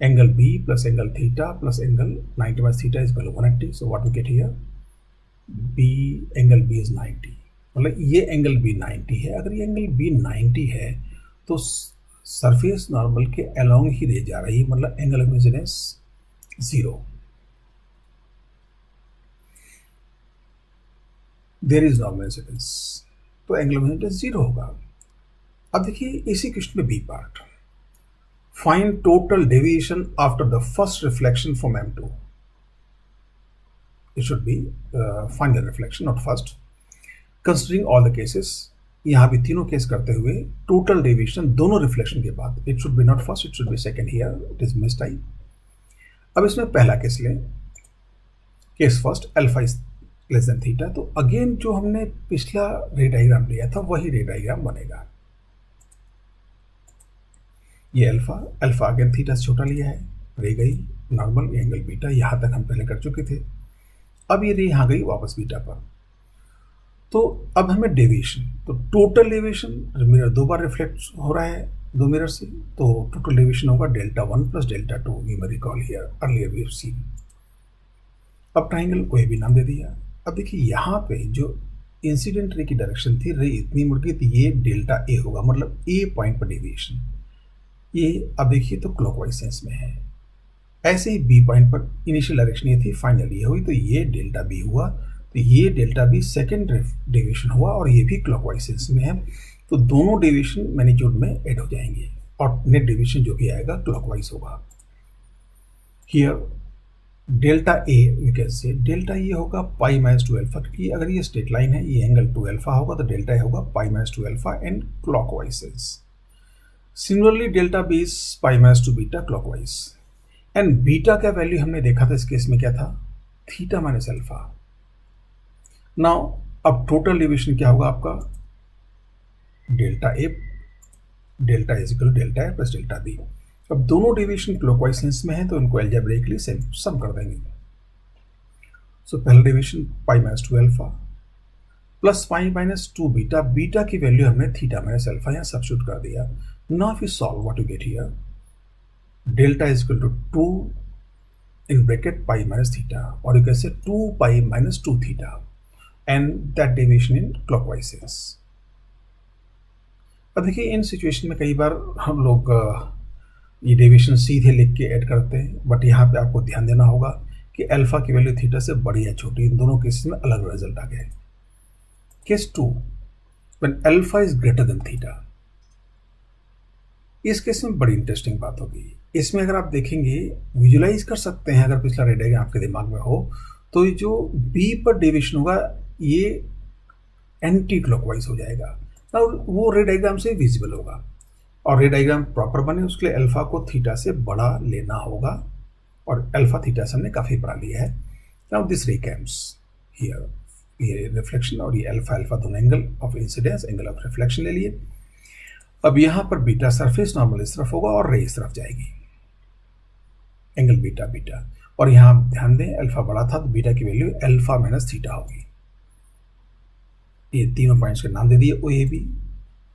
angle B plus angle theta plus angle 90 minus theta is equal to 180. So what we get here, B angle B is 90, मतलब ये एंगल B 90 है। अगर ये एंगल B 90 है तो सरफेस नॉर्मल के अलोंग ही रह जा रही है, मतलब angle of incidence 0। There is normal incidence, तो एंगल ऑफ इंसिडेंस 0 होगा। अब देखिए इसी क्वेश्चन में B part, find total deviation after the first reflection from M2. It should be final reflection, not first. Considering all the cases, यहाँ भी तीनों केस करते हुए total deviation दोनों रिफ्लेक्शन के बाद, it should be not first, it should be second here, it is missed time. अब इसमें पहला केस लें, case first, alpha is less than theta, तो अगेन जो हमने पिछला रे डायग्राम लिया था वही रे डायग्राम बनेगा। ये अल्फा, अल्फा अगेन थीटा से छोटा लिया है, रे गई नॉर्मल, एंगल बीटा, यहाँ तक हम पहले कर चुके थे। अब ये रे यहाँ गई वापस बीटा पर। तो अब हमें डेविएशन, तो टोटल डेविएशन मिरर दो बार रिफ्लेक्ट हो रहा है दो मिरर से, तो टोटल डेविएशन होगा delta 1 plus delta 2। You may recall here earlier we have seen. अब ट्राइंगल को ए भी नाम दे दिया। अब देखिए यहाँ पे जो इंसिडेंट रे की डायरेक्शन थी, रे इतनी मुड़ गई, तो ये डेल्टा ए होगा, मतलब ए पॉइंट पर डेविएशन। ये अब देखिए तो क्लॉकवाइज सेंस में है। ऐसे ही बी पॉइंट पर इनिशियल डायरेक्शन ये थी, फाइनल ये हुई, तो ये डेल्टा बी हुआ, तो ये डेल्टा बी सेकेंड डेविएशन हुआ, और ये भी क्लॉकवाइज सेंस में है। तो दोनों डेविएशन मैग्नीट्यूड में ऐड हो जाएंगे और नेट डेविएशन जो भी आएगा क्लॉकवाइज होगा। Here delta A V can say delta ये होगा पाई माइनस 2 अल्फा, क्योंकि अगर ये स्ट्रेट लाइन है, ये एंगल 2 अल्फा होगा, तो डेल्टा ए होगा pi minus 2 alpha and clockwise sense. Similarly delta B is pi minus 2 beta clockwise, and beta का वैल्यू हमने देखा था इस केस में क्या था, थीटा माइनस अल्फा। नाउ अब टोटल डेविएशन क्या होगा आपका, delta A, delta is equal delta A plus delta B. अब दोनों डेविएशन क्लॉकवाइज सेंस में है, तो इनको एल्जेब्रिकली सम कर देंगे। सो पहला deviation pi minus 2 alpha plus pi minus 2 beta, beta की वैल्यू हमने थीटा माइनस अल्फा यहाँ सब्स्टिट्यूट कर दिया। Now if you solve what you get here, delta is equal to 2 in bracket pi minus theta, or you can say 2 pi minus 2 theta, and that deviation in clockwise sense. अब देखिए इन सिचुएशन में कई बार हम लोग ये डेविएशन सीधे लिख के ऐड करते हैं, बट यहाँ पे आपको ध्यान देना होगा कि अल्फा की वैल्यू थीटा से बड़ी या छोटी, इन दोनों केसेस में अलग रिजल्ट आ गए। Case 2, when alpha is greater than theta, इस केस में बड़ी इंटरेस्टिंग बात होगी। इसमें अगर आप देखेंगे, विजुलाइज कर सकते हैं, अगर पिछला रे डायग्राम आपके दिमाग में हो, तो जो बी पर डेविएशन होगा ये एंटी क्लॉकवाइज हो जाएगा, और वो रे डायग्राम से विजिबल होगा। और रे डायग्राम प्रॉपर बने उसके लिए अल्फा को थीटा से बड़ा लेना होगा, और अल्फा थीटा से हमने काफ़ी बड़ा लिया है। नाउ दिस रे कम्स हियर, ये रिफ्लेक्शन और ये अल्फा अल्फा दोनों angle of incidence, angle of reflection ले लिए। अब यहाँ पर बीटा सरफेस नॉर्मल इस तरफ होगा और रे इस तरफ जाएगी, एंगल बीटा बीटा, और यहाँ आप ध्यान दें अल्फा बड़ा था तो बीटा की वैल्यू अल्फा माइनस थीटा होगी। ये तीनों पॉइंट्स के नाम दे दिए, O A B.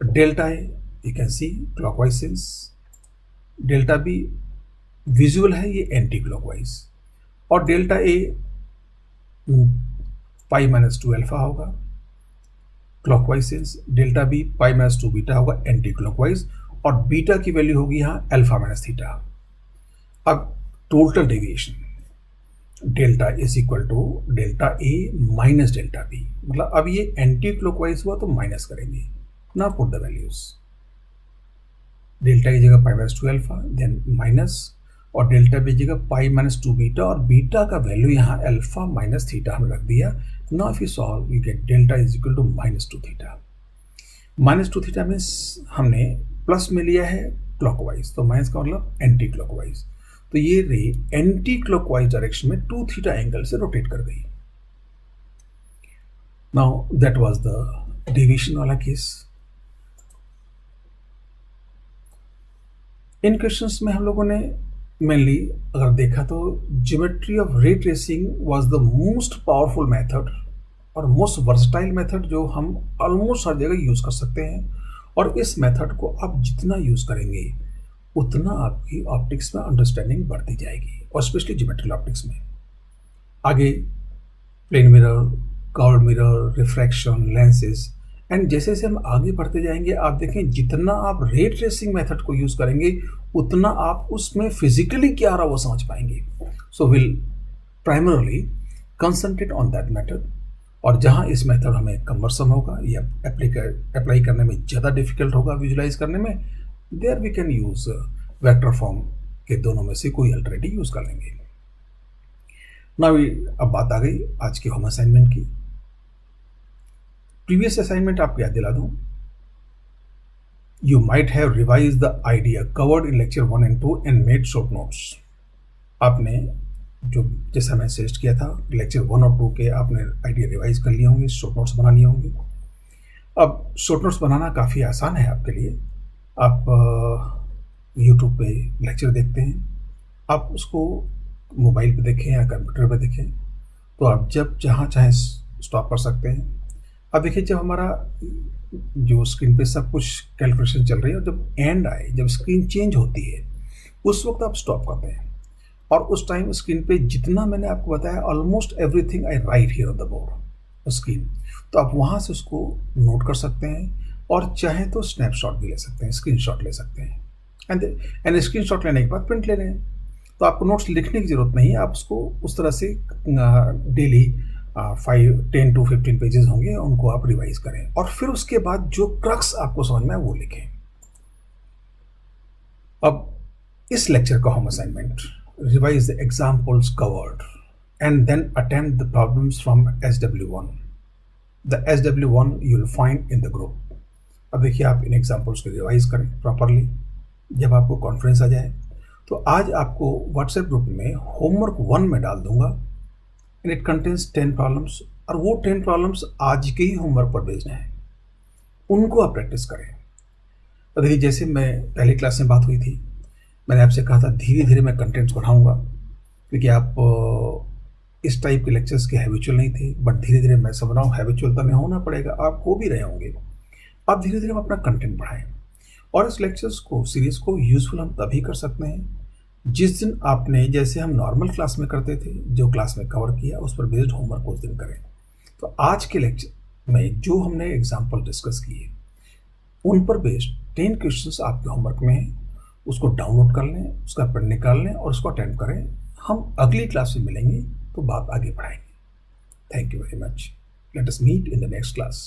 Delta A you can see clockwise sense, delta B visual है, ये एंटी क्लॉकवाइज, और delta A pi minus 2 alpha होगा clockwise sense, delta B pi minus 2 beta होगा एंटी क्लॉकवाइज, और बीटा की वैल्यू होगी यहाँ अल्फा माइनस थीटा। अब total deviation delta is equal to delta A minus delta B, मतलब अब ये एंटी क्लॉकवाइज हुआ तो माइनस करेंगे। ना पुट द वैल्यूज, डेल्टा की जगह pi minus 2 alpha, then minus, और डेल्टा बी जगह पाई माइनस 2 बीटा, और बीटा का वैल्यू यहाँ अल्फा माइनस थीटा हमने रख दिया। Now if you solve you get delta is equal to minus 2 theta. Minus 2 theta means हमने प्लस में लिया है क्लॉकवाइज, तो माइनस का मतलब एंटी क्लॉकवाइज, तो ये रे एंटी क्लॉकवाइज डायरेक्शन में 2 थीटा एंगल से रोटेट कर गई। Now that was the deviation वाला केस। इन क्वेश्चंस में हम लोगों ने मेनली अगर देखा तो geometry of ray tracing was the most powerful method और मोस्ट वर्सटाइल मेथड जो हम ऑलमोस्ट हर जगह यूज कर सकते हैं, और इस मेथड को आप जितना यूज करेंगे उतना आपकी ऑप्टिक्स में अंडरस्टैंडिंग बढ़ती जाएगी, और स्पेशली ज्योमेट्रिकल ऑप्टिक्स में। आगे plane mirror, curved mirror, refraction, lenses, and जैसे जैसे हम आगे बढ़ते जाएंगे आप देखें जितना आप रे ट्रेसिंग मेथड को यूज करेंगे उतना आप उसमें फिजिकली क्या आ रहा वो समझ पाएंगे। So will primarily concentrate on that method, और जहाँ इस मेथड हमें कमरसम होगा या अप्लाई करने में ज़्यादा डिफिकल्ट होगा विजुलाइज करने में, there we can use vector form के दोनों में से कोई अल्टरनेटिव यूज कर लेंगे। नाउ अब बात आ गई आज के होम असाइनमेंट की। प्रीवियस असाइनमेंट आपको याद दिला दूं, you might have revise the idea covered in lecture 1 and 2 and made short notes. आपने जो जैसा मैं सजेस्ट किया था, लेक्चर 1 और 2 के आपने आइडिया रिवाइज कर लिए होंगे, शॉर्ट नोट्स बना लिए होंगे। अब शॉर्ट नोट्स बनाना काफ़ी आसान है आपके लिए। आप यूट्यूब पे लेक्चर देखते हैं, आप उसको मोबाइल पे देखें या कंप्यूटर पे देखें, तो आप जब जहाँ चाहें स्टॉप कर सकते हैं। अब देखिए, जब हमारा जो स्क्रीन पे सब कुछ कैलकुलेशन चल रही है और जब एंड आए, जब स्क्रीन चेंज होती है, उस वक्त आप स्टॉप करते हैं और उस टाइम स्क्रीन पे जितना मैंने आपको बताया, almost everything I right here on the board screen, तो आप वहाँ से उसको नोट कर सकते हैं और चाहें तो स्नैपशॉट भी ले सकते हैं, स्क्रीनशॉट ले सकते हैं। एंड स्क्रीनशॉट लेने के बाद प्रिंट ले लें। तो आपको नोट्स लिखने की ज़रूरत नहीं है, आप उसको उस तरह से डेली 10 to 15 पेजेस होंगे, उनको आप रिवाइज करें और फिर उसके बाद जो क्रक्स आपको समझ में आए वो लिखें। अब इस लेक्चर का home assignment, revise the examples covered and then attempt the problems from SW1। The SW1 you will find in the group. अब देखिए, आप इन एग्जाम्पल्स को रिवाइज करें प्रॉपरली। जब आपको कॉन्फ्रेंस आ जाए तो आज आपको व्हाट्सएप ग्रुप में होमवर्क 1 में डाल दूंगा, एंड इट कंटेन्स 10 प्रॉब्लम्स, और वो 10 प्रॉब्लम्स आज के ही होमवर्क पर भेजना है, उनको आप प्रैक्टिस करें। तो देखिए, जैसे मैं पहली क्लास में बात हुई थी, मैंने आपसे कहा था धीरे धीरे मैं कंटेंट्स बढ़ाऊंगा, क्योंकि आप इस टाइप के लेक्चर्स के हैबिचुअल नहीं थे, बट धीरे धीरे मैं समझ रहा हूँ हैबिचुअल तो हमें होना पड़ेगा, आप हो भी रहे होंगे। आप धीरे धीरे अपना कंटेंट बढ़ाएं और इस लेक्चर्स को, सीरीज को यूजफुल हम तभी कर सकते हैं जिस दिन आपने, जैसे हम नॉर्मल क्लास में करते थे, जो क्लास में कवर किया उस पर बेस्ड होमवर्क उस दिन करें। तो आज के लेक्चर में जो हमने एग्जाम्पल डिस्कस किए उन पर बेस्ड 10 क्वेश्चंस आपके होमवर्क में हैं, उसको डाउनलोड कर लें, उसका प्रिंट निकाल लें और उसको अटेम्प्ट करें। हम अगली क्लास में मिलेंगे तो बात आगे बढ़ाएंगे। Thank you very much. Let us meet in the next class.